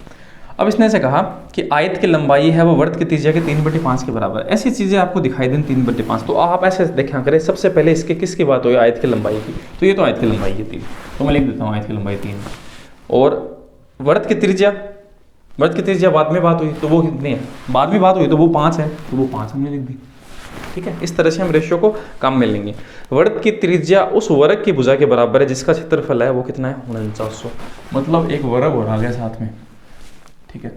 अब इसने ऐसे कहा कि आयत की लंबाई है वो वर्ग की त्रिज्या के 3/5 के बराबर। ऐसी चीज़ें आपको दिखाई दें 3/5, तो आप ऐसे देखा करें सबसे पहले इसके किसकी बात हुई आयत की लंबाई की, तो ये तो आयत की लंबाई है 3, तो मैं लिख देता हूँ आयत की लंबाई 3। और वर्ग की त्रिज्या बाद में बात हुई तो वो कितनी है, बाद में बात हुई तो वो 5 है, तो वो 5 हमने लिख दी, ठीक है। इस तरह से हम रेशियो को काम में लेंगे। वर्ग की त्रिज्या उस वर्ग की भुजा के बराबर है जिसका क्षेत्रफल है वो कितना है 4900, मतलब एक वर्ग हो रहा है साथ में, ठीक है।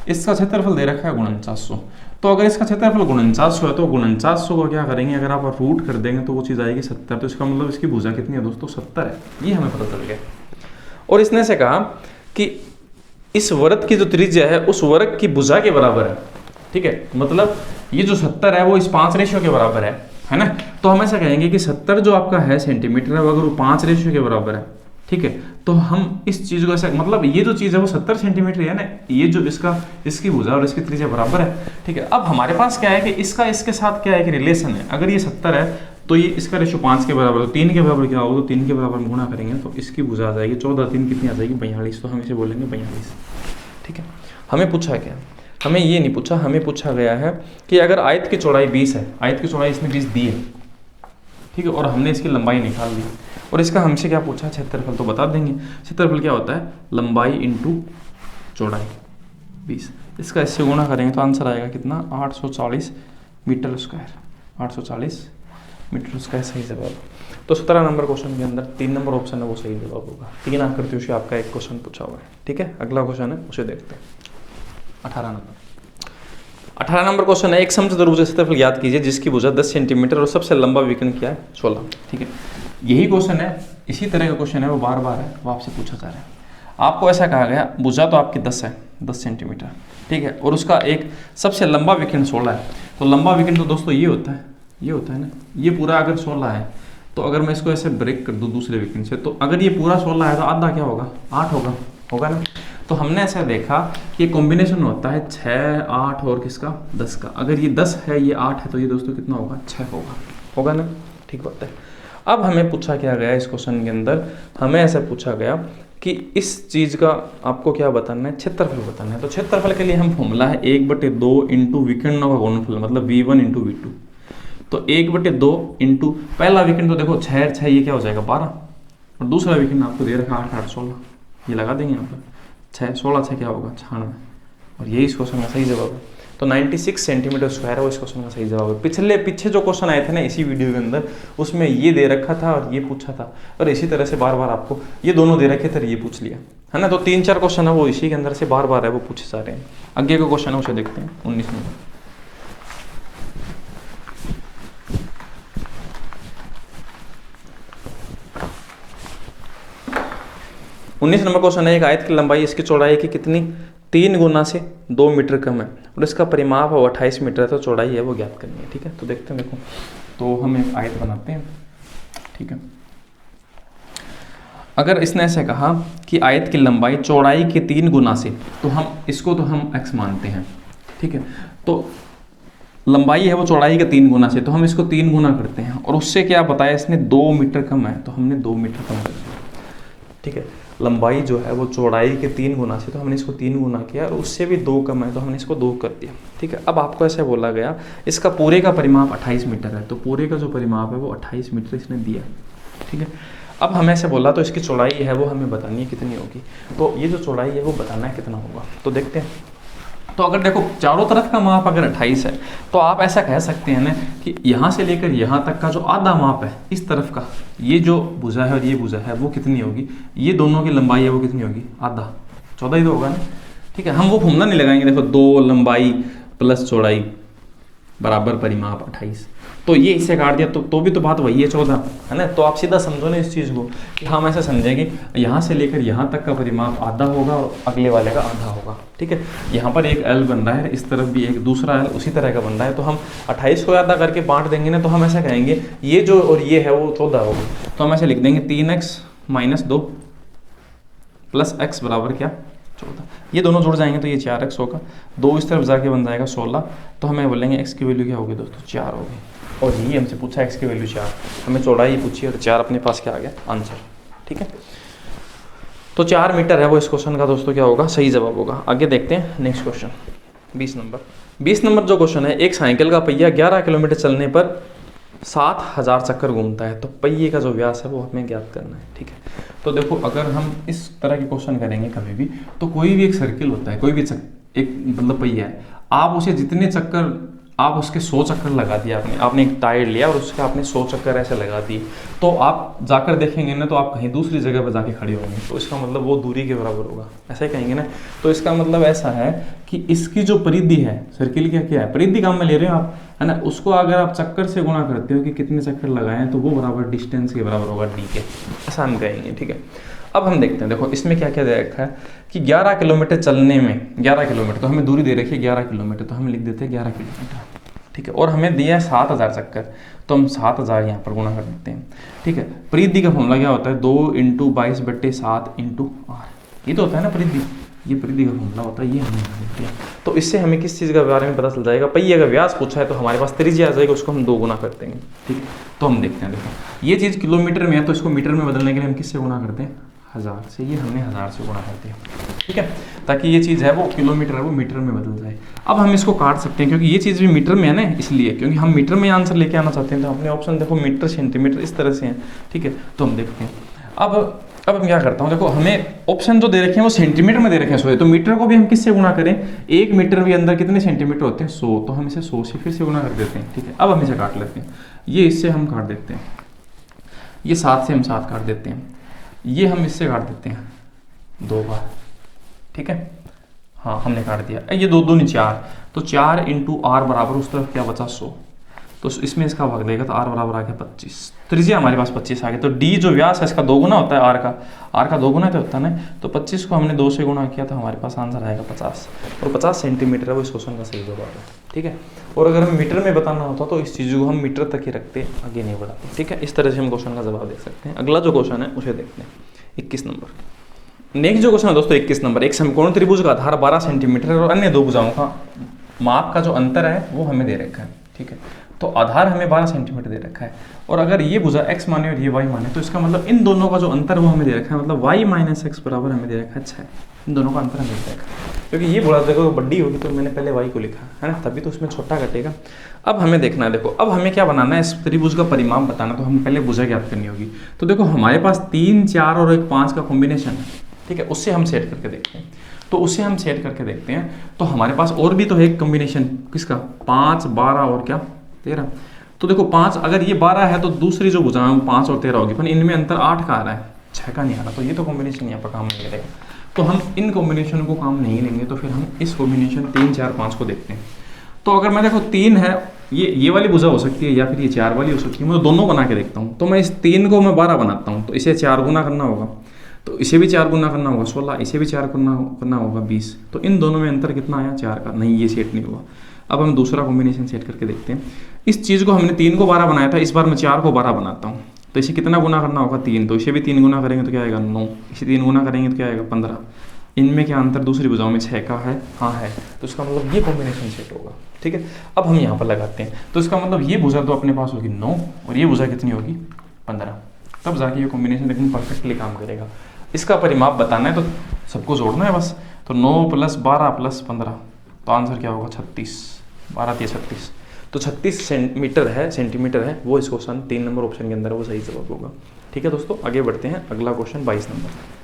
इसका क्षेत्रफल दे रखा है 4900। तो अगर इसका क्षेत्रफल 4900 है तो 4900 को क्या करेंगे, अगर आप रूट कर देंगे तो वो चीज़ आएगी 70, तो इसका मतलब इसकी भुजा कितनी है दोस्तों 70 है, ये हमें पता चल गया। और इसने से कहा कि इस वर्ग की जो त्रिज्या है उस वर्ग की भुजा के बराबर है, ठीक है। मतलब ये जो 70 है वो इस 5 रेशियो के बराबर है ना। तो हम ऐसा कहेंगे कि 70 जो आपका है सेंटीमीटर है, अगर वो 5 रेशियो के बराबर है, ठीक है, तो हम इस चीज़ को ऐसा, मतलब ये जो चीज़ है वो 70 सेंटीमीटर है ना, ये जो इसकी भुजा और इसकी त्रिज्या बराबर है, ठीक है। अब हमारे पास क्या है कि इसका इसके साथ क्या है कि रिलेशन है, अगर ये 70 है तो ये इसका रेशियो 5 के बराबर, तो 3 के बराबर क्या होगा, तो 3 के बराबर गुणा करेंगे तो इसकी भुजा आ जाएगी 14, 3 कितनी आ जाएगी 42, तो हम इसे बोलेंगे 42, ठीक है। हमें पूछा क्या, हमें ये नहीं पूछा, हमें पूछा गया है कि अगर आयत की चौड़ाई 20 है, आयत की चौड़ाई इसने 20 दी है, ठीक है, और हमने इसकी लंबाई निकाल दी। और इसका हमसे क्या पूछा है, क्षेत्रफल, तो बता देंगे। क्षेत्रफल क्या होता है, लंबाई इंटू चौड़ाई 20। इसका इससे गुणा करेंगे तो आंसर आएगा कितना, 840 मीटर स्क्वायर। 840 मीटर स्क्वायर सही जवाब। तो 17 नंबर क्वेश्चन के अंदर 3 नंबर ऑप्शन है वो सही जवाब होगा। 3 आकृतियों से आपका एक क्वेश्चन पूछा हुआ है। ठीक है, अगला क्वेश्चन है उसे देखते हैं। 18 नंबर क्वेश्चन है, एक समचतुर्भुज का क्षेत्रफल ज्ञात कीजिए जिसकी भुजा 10 सेंटीमीटर और सबसे लंबा विकर्ण क्या है, 16। ठीक है, यही क्वेश्चन है, इसी तरह का क्वेश्चन है, वो बार बार है, वो आपसे पूछा जा रहा है। आपको ऐसा कहा गया, भुजा तो आपकी 10 है, 10 सेंटीमीटर, ठीक है, और उसका एक सबसे लंबा विकर्ण 16 है। तो लंबा विकर्ण तो दोस्तों ये होता है, ये होता है ना, ये पूरा अगर 16 है तो अगर मैं इसको ऐसे ब्रेक कर दूं दूसरे विकर्ण से, तो अगर ये पूरा 16 है तो आधा क्या होगा, 8 होगा ना। तो हमने ऐसा देखा कि कॉम्बिनेशन होता है 6, 8 और किसका, 10 का। अगर ये 10 है, ये 8 है, तो ये दोस्तों कितना होगा, 6 होगा ना। ठीक बात है। अब हमें पूछा क्या गया इस क्वेश्चन के अंदर, हमें ऐसा पूछा गया कि इस चीज़ का आपको क्या बताना है, क्षेत्रफल बताना है। तो क्षेत्रफल के लिए हम फॉर्मूला है 1/2 इंटू विकर्णों का गुणनफल, मतलब V1 इंटू V2। तो 1/2 इंटू पहला विकर्ण तो देखो 6 6, ये क्या हो जाएगा 12, और दूसरा विकर्ण आपको दे रखा 8 8 16, ये लगा देंगे यहाँ पर 6 16 6 क्या होगा 96, और यही इस क्वेश्चन का सही जवाब है। तो 96 सेंटीमीटर स्क्वायर है वो इस क्वेश्चन का सही जवाब है। पीछे जो क्वेश्चन आए थे ना इसी वीडियो के अंदर, उसमें ये दे रखा था और ये पूछा था, और इसी तरह से बार बार आपको ये दोनों दे रखे थे, ये पूछ लिया है ना। तो 3-4 क्वेश्चन है वो इसी के अंदर से बार बार है वो पूछे जा रहे हैं। आगे का क्वेश्चन है उसे देखते हैं, 19 नंबर। 19 नंबर क्वेश्चन है, एक आयत की लंबाई इसकी चौड़ाई की कितनी 3 गुना से 2 मीटर कम है और इसका परिमाप है 28 मीटर है, तो चौड़ाई है वो ज्ञात करनी है। ठीक है, तो देखते हैं, देखो तो हम एक आयत बनाते हैं। ठीक है, अगर इसने ऐसे कहा कि आयत की लंबाई चौड़ाई के 3 गुना से, तो हम इसको तो हम x मानते हैं। ठीक है, तो लंबाई है वो चौड़ाई के 3 गुना से, तो हम इसको 3 गुना करते हैं, और उससे क्या बताया इसने 2 मीटर कम है, तो हमने 2 मीटर कम कर दिया। ठीक है, लंबाई जो है वो चौड़ाई के 3 गुना से, तो हमने इसको 3 गुना किया, और उससे भी 2 कम है तो हमने इसको 2 कर दिया। ठीक है, अब आपको ऐसे बोला गया इसका पूरे का परिमाप 28 मीटर है, तो पूरे का जो परिमाप है वो 28 मीटर इसने दिया। ठीक है, अब हमें ऐसे बोला तो इसकी चौड़ाई है वो हमें बतानी है कितनी होगी, तो ये जो चौड़ाई है वो बताना है कितना होगा, तो देखते हैं। तो अगर देखो चारों तरफ का माप अगर 28 है, तो आप ऐसा कह सकते हैं ना कि यहाँ से लेकर यहाँ तक का जो आधा माप है इस तरफ का, ये जो भुजा है और ये भुजा है वो कितनी होगी, ये दोनों की लंबाई है वो कितनी होगी, आधा, 14 ही तो होगा ना। ठीक है, हम वो फॉर्मूला नहीं लगाएंगे, देखो 2 लंबाई प्लस चौड़ाई बराबर परिमाप 28, तो ये इससे काट दिया तो भी तो बात वही है 14, है ना। तो आप सीधा समझो ना इस चीज़ को कि हम ऐसे समझेंगे यहाँ से लेकर यहाँ तक का परिमाप आधा होगा और अगले वाले का आधा होगा। ठीक है, यहाँ पर एक L बन रहा है, इस तरफ भी एक दूसरा L उसी तरह का बन रहा है, तो हम 28 को आधा करके बांट देंगे ना, तो हम ऐसा कहेंगे ये जो और ये है वो 14 होगा, तो हम ऐसे लिख देंगे 3x - 2 प्लस x बराबर क्या 14, ये दोनों जुड़ जाएंगे तो ये 4x होगा, 2 इस तरफ जाके बन जाएगा 16, तो हमें बोलेंगे x की वैल्यू क्या होगी दोस्तों 4 होगी, और ये हमसे पूछा x की वैल्यू 4, हमें चौड़ाई पूछी और 4 अपने पास क्या आ गया आंसर। ठीक है, तो 4 मीटर है वो इस क्वेश्चन का दोस्तों क्या होगा, सही जवाब होगा। आगे देखते हैं नेक्स्ट क्वेश्चन 20 नंबर। 20 नंबर जो क्वेश्चन है, एक साइकिल का पहिया 11 किलोमीटर चलने पर 7000 चक्कर घूमता है, तो पहिए का जो व्यास है वो हमें ज्ञात करना है। ठीक है, तो देखो अगर हम इस तरह के क्वेश्चन करेंगे कभी भी, तो कोई भी एक सर्किल होता है, कोई भी एक मतलब पहिया है, आप उसे जितने चक्कर आप उसके 100 चक्कर लगा दिया, आपने एक टायर लिया और उसके आपने 100 चक्कर ऐसे लगा दिए, तो आप जाकर देखेंगे ना तो आप कहीं दूसरी जगह पर जाके खड़े होंगे, तो इसका मतलब वो दूरी के बराबर होगा, ऐसा ही कहेंगे ना। तो इसका मतलब ऐसा है कि इसकी जो परिधि है सर्किल की, क्या है परिधि काम में ले रहे हो आप, है ना, उसको अगर आप चक्कर से गुणा करते हो कि कितने चक्कर लगाए तो वो बराबर डिस्टेंस के बराबर होगा डी के, ऐसा हम कहेंगे। ठीक है, अब हम देखते हैं, देखो इसमें क्या क्या दे रखा है कि 11 किलोमीटर चलने में, 11 किलोमीटर तो हमें दूरी दे रखी है 11 किलोमीटर, तो हम लिख देते हैं 11 किलोमीटर। ठीक है, और हमें दिया है 7000 चक्कर, तो हम 7000 यहाँ पर गुणा कर देते हैं। ठीक है, परिधि का फॉर्मूला क्या होता है 2 × 22/7 × r, ये तो होता है ना परिधि, ये परिधि का फॉर्मूला होता है, ये हमने किया। तो इससे हमें किस चीज़ के बारे में पता चल जाएगा, पहिए का व्यास पूछा है तो हमारे पास त्रिज्या आ जाएगी, उसको हम 2 गुना कर देंगे। ठीक है, तो हम देखते हैं, देखो ये चीज़ किलोमीटर में है तो इसको मीटर में बदलने के लिए हम किससे गुणा करते हैं, 1000 से, ये हमने 1000 से गुणा कर दिया, ठीक है, ताकि ये चीज़ है वो किलोमीटर है वो मीटर में बदल जाए। अब हम इसको काट सकते हैं क्योंकि ये चीज़ भी मीटर में है ना, इसलिए क्योंकि हम मीटर में आंसर लेके आना चाहते हैं, तो अपने ऑप्शन देखो मीटर सेंटीमीटर इस तरह से हैं, ठीक है। तो हम देखते हैं अब हम क्या करता हूँ, देखो हमें ऑप्शन जो दे रखे हैं वो सेंटीमीटर में दे रखे हैं 100, तो मीटर को भी हम किससे गुणा करें, 1 मीटर के अंदर कितने सेंटीमीटर होते हैं 100, तो हम इसे 100 से फिर से गुणा कर देते हैं, ठीक है। अब हम इसे काट लेते हैं, ये इससे हम काट देते हैं, ये 7 से हम 7 काट देते हैं, ये हम इससे काट देते हैं 2 बार, ठीक है, हाँ हमने काट दिया। ये 2 दूनी 4, तो 4 इंटू आर बराबर उस तरफ क्या बचा 100, तो इसमें इसका भाग देगा तो आर बराबर आ गया 25, त्रिज्या हमारे पास 25 आ गया। तो डी जो व्यास है इसका 2 गुना होता है आर का 2 गुना तो होता है ना, तो 25 को हमने 2 से गुणा किया तो हमारे पास आंसर आएगा 50, और 50 सेंटीमीटर है वो इस क्वेश्चन का सही जवाब है, ठीक है। और अगर हम मीटर में बताना होता तो इस चीज़ को हम मीटर तक ही रखते, आगे नहीं बढ़ाते, ठीक है। इस तरह से हम क्वेश्चन का जवाब देख सकते हैं। अगला जो क्वेश्चन है उसे देखते हैं, 21 नंबर। नेक्स्ट जो क्वेश्चन है दोस्तों 21 नंबर, एक समकोण त्रिभुज का आधार 12 सेंटीमीटर और अन्य 2 भुजाओं का माप का जो अंतर है वो हमें दे रखा है, ठीक है। तो आधार हमें 12 सेंटीमीटर दे रखा है, और अगर ये भुजा x माने और ये y माने, तो इसका मतलब इन दोनों का जो अंतर वो हमें दे रखा है, मतलब y माइनस एक्स बराबर हमें दे रखा है 6, इन दोनों का अंतर हमें दे रखा है। क्योंकि ये बोला देखो बड़ी होगी तो मैंने पहले y को लिखा है ना, तभी तो उसमें छोटा कटेगा। अब हमें देखना है, देखो अब हमें क्या बनाना है, इस त्रिभुज का परिमाप बताना, तो हमें पहले भुजा ज्ञात करनी होगी। तो देखो हमारे पास 3, 4 और 1, 5 का कॉम्बिनेशन है, ठीक है, उससे हम सेट करके देखते हैं। तो उससे हम सेट करके देखते हैं, तो हमारे पास और भी तो है एक कॉम्बिनेशन किसका, 5, 12 और क्या 13। तो देखो 5, अगर ये 12 है तो दूसरी जो भुजा है 5 और 13 होगी, पर इनमें अंतर 8 का आ रहा है, 6 का नहीं आ रहा, तो ये तो कॉम्बिनेशन यहाँ पर काम नहीं करेगा। तो हम इन कॉम्बिनेशन को काम नहीं लेंगे, तो फिर हम इस कॉम्बिनेशन 3, 4, 5 को देखते हैं। तो अगर मैं देखो 3 है, ये वाली भुजा हो सकती है या फिर ये 4 वाली हो सकती है, मैं दोनों बना के देखता हूँ। तो मैं इस 3 को मैं 12 बनाता हूँ, तो इसे 4 गुना करना होगा, तो इसे भी 4 गुना करना होगा 16, इसे भी 4 करना होगा 20। तो इन दोनों में अंतर कितना आया 4 का, नहीं ये सेट नहीं हुआ। अब हम दूसरा कॉम्बिनेशन सेट करके देखते हैं। इस चीज़ को हमने 3 को 12 बनाया था, इस बार मैं 4 को 12 बनाता हूँ। तो इसे कितना गुना करना होगा 3, तो इसे भी 3 गुना करेंगे तो क्या आएगा 9, इसे 3 गुना करेंगे तो क्या आएगा 15। इनमें क्या अंतर दूसरी भुजाओं में 6 का है, हाँ है, तो इसका मतलब ये कॉम्बिनेशन सेट होगा, ठीक है। अब हम यहाँ पर लगाते हैं, तो इसका मतलब ये भुजा तो अपने पास होगी 9 और ये भुजा कितनी होगी 15, तब जाके ये कॉम्बिनेशन एकदम परफेक्टली काम करेगा। इसका परिमाप बताना है तो सबको जोड़ना है बस, तो 9 + 12 + 15, तो आंसर क्या होगा 36, 12 × 36, तो 36 सेंटीमीटर है वो इस क्वेश्चन 3 नंबर ऑप्शन के अंदर वो सही जवाब होगा, ठीक है दोस्तों। आगे बढ़ते हैं, अगला क्वेश्चन 22 नंबर।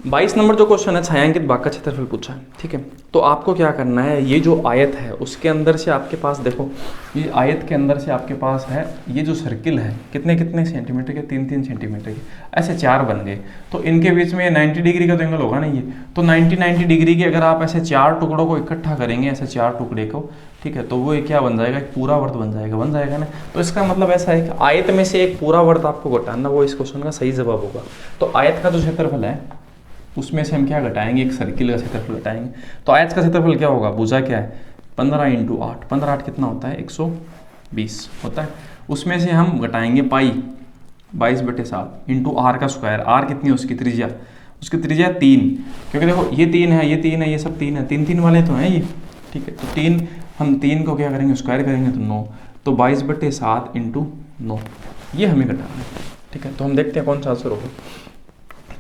22 नंबर जो क्वेश्चन है छायांकित भाग का क्षेत्रफल पूछा है, ठीक है। तो आपको क्या करना है, ये जो आयत है उसके अंदर से आपके पास देखो, ये आयत के अंदर से आपके पास है ये जो सर्किल है कितने सेंटीमीटर के, 3-3 सेंटीमीटर के, ऐसे 4 बन गए। तो इनके बीच में 90 डिग्री का तो एंगल होगा ना ये, तो 90 डिग्री के अगर आप ऐसे 4 टुकड़ों को इकट्ठा करेंगे, ऐसे 4 टुकड़े को, ठीक है, तो वो एक क्या बन जाएगा, एक पूरा वर्त बन जाएगा ना। तो इसका मतलब ऐसा है कि आयत में से एक पूरा वर्त आपको घटाना, वो इस क्वेश्चन का सही जवाब होगा। तो आयत का जो क्षेत्रफल है उसमें से हम क्या घटाएंगे, एक सर्किल का क्षेत्रफल घटाएंगे। तो आयत का क्षेत्रफल क्या होगा, भुजा क्या है 15 × 8, 15 8 कितना होता है 120 होता है। उसमें से हम घटाएंगे पाई 22/7 इंटू आर का स्क्वायर, आर कितनी है उसकी त्रिज्या 3, क्योंकि देखो ये 3 है, ये 3 है, ये सब 3 है, 3 वाले तो हैं ये, ठीक है। तो 3 हम 3 को क्या करेंगे स्क्वायर करेंगे तो 9, तो 22/7 इंटू 9 ये हमें घटाना है, ठीक है। तो हम देखते हैं कौन सा आंसर होगा।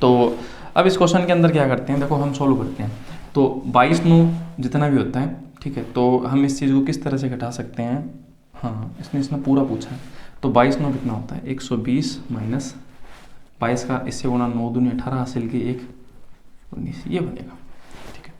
तो अब इस क्वेश्चन के अंदर क्या करते हैं, देखो हम सोल्व करते हैं। तो 22 9 जितना भी होता है, ठीक है, तो हम इस चीज़ को किस तरह से घटा सकते हैं, हाँ इसने पूरा पूछा है। तो 22 9 कितना होता है 120 माइनस 22 का इससे गुणा 9 दूनी 18 हासिल के 1 19, ये बनेगा, ठीक है।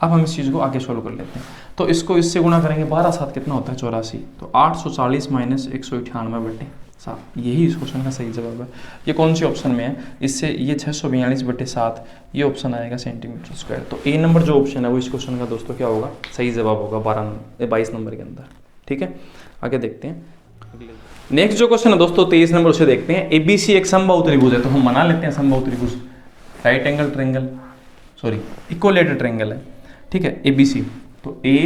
अब हम इस चीज़ को आगे सोल्व कर लेते हैं। तो इसको इससे गुणा करेंगे 12 7 कितना होता है 84, तो 840 माइनस 198/7, यही इस क्वेश्चन का सही जवाब है। ये कौन सी ऑप्शन में है, इससे ये 642/7 ये ऑप्शन आएगा सेंटीमीटर स्क्वायर। तो ए नंबर जो ऑप्शन है वो इस क्वेश्चन का दोस्तों क्या होगा, सही जवाब होगा 22 नंबर के अंदर, ठीक है। आगे देखते हैं नेक्स्ट जो क्वेश्चन है दोस्तों 23 नंबर, उसे देखते हैं। ABC एक समबाहु त्रिभुज है, तो हम बना लेते हैं समबाहु त्रिभुज, right angle triangle, sorry equilateral triangle है, ठीक है। ABC तो A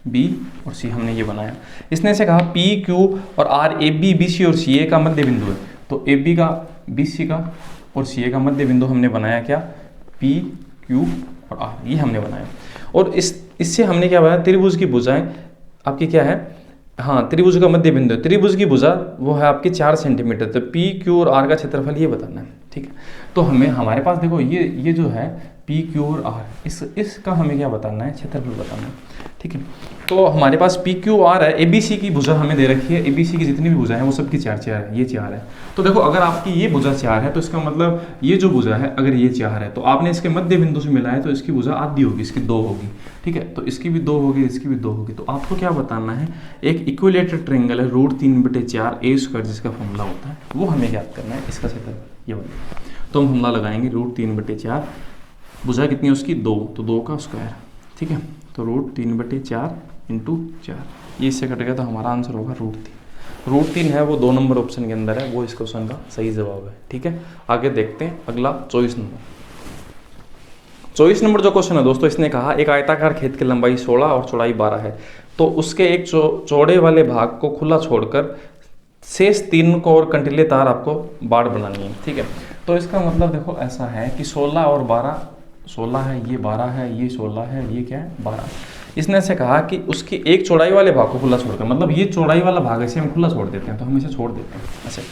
B और C हमने ये बनाया। इसने से कहा P Q और R AB BC और CA का मध्य बिंदु है। तो AB का BC का और CA का मध्य बिंदु हमने बनाया क्या, P Q और R, ये हमने बनाया। और इससे हमने क्या बनाया, त्रिभुज की भुजाएं आपकी क्या है हाँ, त्रिभुज का मध्य बिंदु है, त्रिभुज की भुजा वो है आपकी 4 सेंटीमीटर, तो पी क्यू और आर का क्षेत्रफल ये बताना है, ठीक है। तो हमें हमारे पास देखो ये जो है पी क्यू और आर, इसका हमें क्या बताना है, क्षेत्रफल बताना है, ठीक है। तो हमारे पास पी क्यू आर है, ए बी सी की भुजा हमें दे रखी है, ए बी सी की जितनी भी भुजा है वो सबकी 4 है, ये 4 है। तो देखो अगर आपकी ये भुजा 4 है तो इसका मतलब ये जो भुजा है अगर ये 4 है तो आपने इसके मध्य बिंदु से मिला है तो इसकी भुजा आधी होगी, इसकी 2 होगी, ठीक है। तो इसकी भी 2 होगी, इसकी भी 2 होगी। तो आपको क्या बताना है, एक इक्विलेटरल ट्रायंगल है √3/4 ए स्क्वायर जिसका फॉर्मूला होता है वो हमें ज्ञात करना है, इसका क्षेत्रफल ये बनेगा। तो हम फॉर्मूला लगाएंगे √3/4, भुजा कितनी है उसकी 2, तो 2 का स्क्वायर, ठीक है। तो √3/4 × 4, ये इससे कट गया तो हमारा आंसर होगा √3। √3 है वो 2 नंबर ऑप्शन के अंदर है, वो इस क्वेश्चन का सही जवाब है, ठीक है। आगे देखते हैं अगला 24 नंबर। 24 नंबर जो क्वेश्चन है दोस्तों, इसने कहा एक आयताकार खेत की लंबाई 16 और चौड़ाई 12 है, तो उसके एक चौड़े वाले भाग को खुला छोड़कर शेष 3 को और कंटीले तार आपको बाड़ बनानी है, ठीक है। तो इसका मतलब देखो ऐसा है कि 16 और 12, 16 है, ये 12 है, ये 16 है, ये क्या है 12। इसने ऐसे कहा कि उसकी एक चौड़ाई वाले भाग को खुला छोड़कर, मतलब ये चौड़ाई वाला भाग ऐसे हम खुला छोड़ देते हैं, तो हम इसे छोड़ देते हैं ऐसे।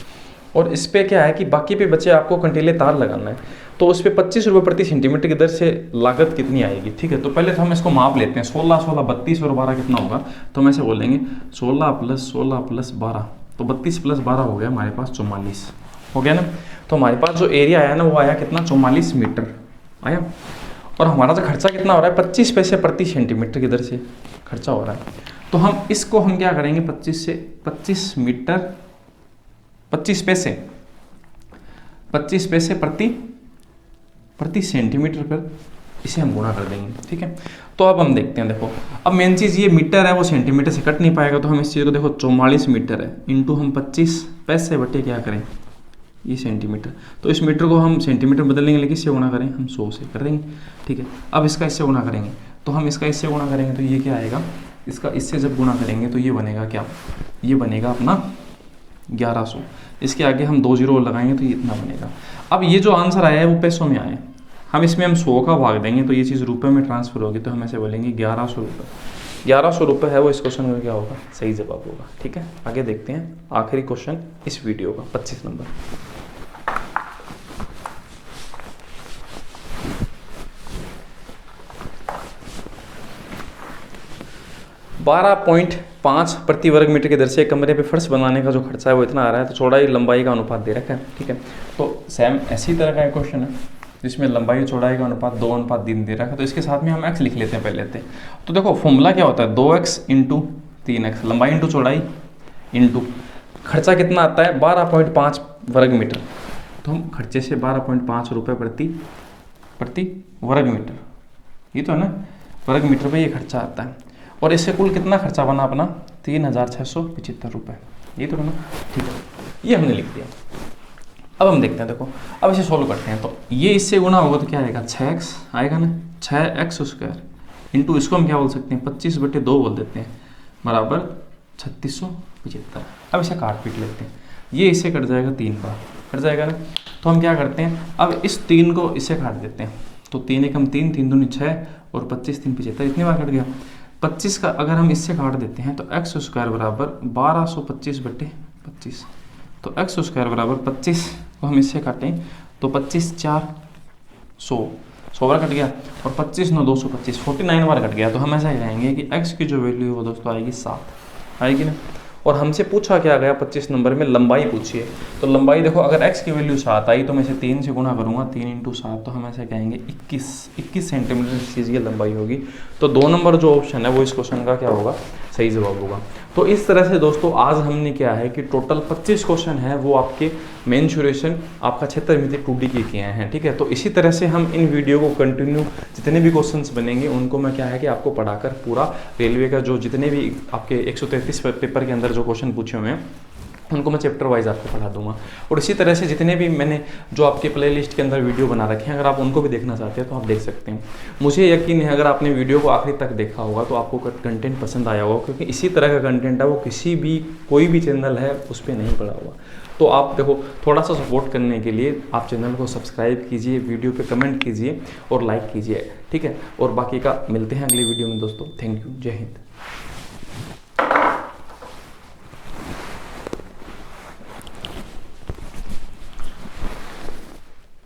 और इस पे क्या है कि बाकी पे बचे आपको कंटीले तार लगाना है, तो उस पर 25 रुपये प्रति सेंटीमीटर की दर से लागत कितनी आएगी, ठीक है। तो पहले तो हम इसको माप लेते हैं, 16 16 32 और 12 कितना होगा, तो हम ऐसे बोलेंगे 16 + 16 + 12, तो 32 + 12 हो गया हमारे पास 44, हो गया ना। तो हमारे पास जो एरिया आया ना वो आया कितना, 44 मीटर आया। और हमारा जो खर्चा कितना हो रहा है, 25 पैसे प्रति सेंटीमीटर की दर से खर्चा हो रहा है। तो हम इसको हम क्या करेंगे, 25 मीटर 25 पैसे प्रति सेंटीमीटर पर इसे हम गुणा कर देंगे, ठीक है। तो अब हम देखते हैं, देखो अब मेन चीज़ ये मीटर है वो सेंटीमीटर से कट नहीं पाएगा, तो हम इस चीज़ को देखो 44 मीटर है इंटू हम 25 पैसे बटे क्या करें ये सेंटीमीटर, तो इस मीटर को हम सेंटीमीटर बदल लेंगे, लेकिन इससे गुणा करें हम 100 से कर देंगे, ठीक है। अब इसका इससे गुणा करेंगे, तो हम इसका इससे गुणा करेंगे तो ये क्या आएगा, इसका इससे जब गुणा करेंगे तो ये बनेगा क्या, ये बनेगा अपना 1100। इसके आगे हम 2 जीरो लगाएंगे तो ये इतना बनेगा। अब ये जो आंसर आया है वो पैसों में आया है, हम इसमें हम 100 का भाग देंगे तो ये चीज़ रुपये में ट्रांसफर होगी, तो हम ऐसे बोलेंगे 1100 रुपये। 1100 रुपये है वो इस क्वेश्चन में क्या होगा, सही जवाब होगा, ठीक है। आगे देखते हैं आखिरी क्वेश्चन इस वीडियो का 25 नंबर। 12.5 प्रति वर्ग मीटर की दर से कमरे पे फर्श बनाने का जो खर्चा है वो इतना आ रहा है, तो चौड़ाई लंबाई का अनुपात दे रखा है, ठीक है। तो सेम ऐसी तरह का एक क्वेश्चन है जिसमें लंबाई चौड़ाई का अनुपात 2:3 दे रखा है, तो इसके साथ में हम x लिख लेते हैं पहले लेते हैं। तो देखो फॉर्मूला क्या होता है, 2x × 3x, लंबाई इंटू चौड़ाई इंटू खर्चा कितना आता है 12.5 वर्ग मीटर, तो हम खर्चे से 12.5 रुपये प्रति वर्ग मीटर, ये तो है ना, वर्ग मीटर पे ये खर्चा आता है। और इससे कुल कितना खर्चा बना अपना 3675 रुपये, ये तो है ना, ठीक है, ये हमने लिख दिया। अब हम देखते हैं, देखो अब इसे सोल्व करते हैं, तो ये इससे गुना होगा तो क्या आएगा 6x आएगा ना, 6x² इंटू इसको हम क्या बोल सकते हैं 25/2 बोल देते हैं, बराबर 3675। अब इसे काट पीट लेते हैं, ये इससे कट जाएगा 3 बार कट जाएगा ना। तो हम क्या करते हैं, अब इस 3 को इससे काट देते हैं, तो 3 × 3 3 दूनी 6 और 25 3 75, इतनी बार कट गया। 25 का अगर हम इससे काट देते हैं तो x² बराबर 1225/25, तो x² बराबर 25 को हम इससे काटें तो 25 4 100 बार कट गया, और 25 9 225 49 बार कट गया। तो हम ऐसा कहेंगे कि x की जो वैल्यू है वो दोस्तों आएगी 7, आएगी ना। और हमसे पूछा क्या गया 25 नंबर में, लंबाई पूछिए, तो लंबाई देखो अगर x की वैल्यू 7 आई तो मैं इसे 3 से गुणा करूँगा, 3 × 7, तो हम ऐसे कहेंगे 21 सेंटीमीटर इस चीज़ की लंबाई होगी। तो 2 नंबर जो ऑप्शन है वो इस क्वेश्चन का क्या होगा, सही जवाब होगा। तो इस तरह से दोस्तों आज हमने क्या है कि टोटल 25 क्वेश्चन है वो आपके मेंसुरेशन आपका क्षेत्रमिति 2D के किए हैं, ठीक है। तो इसी तरह से हम इन वीडियो को कंटिन्यू जितने भी क्वेश्चंस बनेंगे उनको मैं क्या है कि आपको पढ़ाकर पूरा रेलवे का जो जितने भी आपके 133 पेपर के अंदर जो क्वेश्चन पूछे हुए हैं उनको मैं चैप्टर वाइज आपको पढ़ा दूंगा। और इसी तरह से जितने भी मैंने जो आपके प्लेलिस्ट के अंदर वीडियो बना रखे हैं, अगर आप उनको भी देखना चाहते हैं तो आप देख सकते हैं। मुझे यकीन है अगर आपने वीडियो को आखिरी तक देखा होगा तो आपको कंटेंट पसंद आया होगा, क्योंकि इसी तरह का कंटेंट है वो कोई भी चैनल है उस पर नहीं पड़ा हुआ। तो आप देखो थोड़ा सा सपोर्ट करने के लिए आप चैनल को सब्सक्राइब कीजिए, वीडियो पे कमेंट कीजिए और लाइक कीजिए, ठीक है। और बाकी का मिलते हैं अगली वीडियो में दोस्तों। थैंक यू, जय हिंद।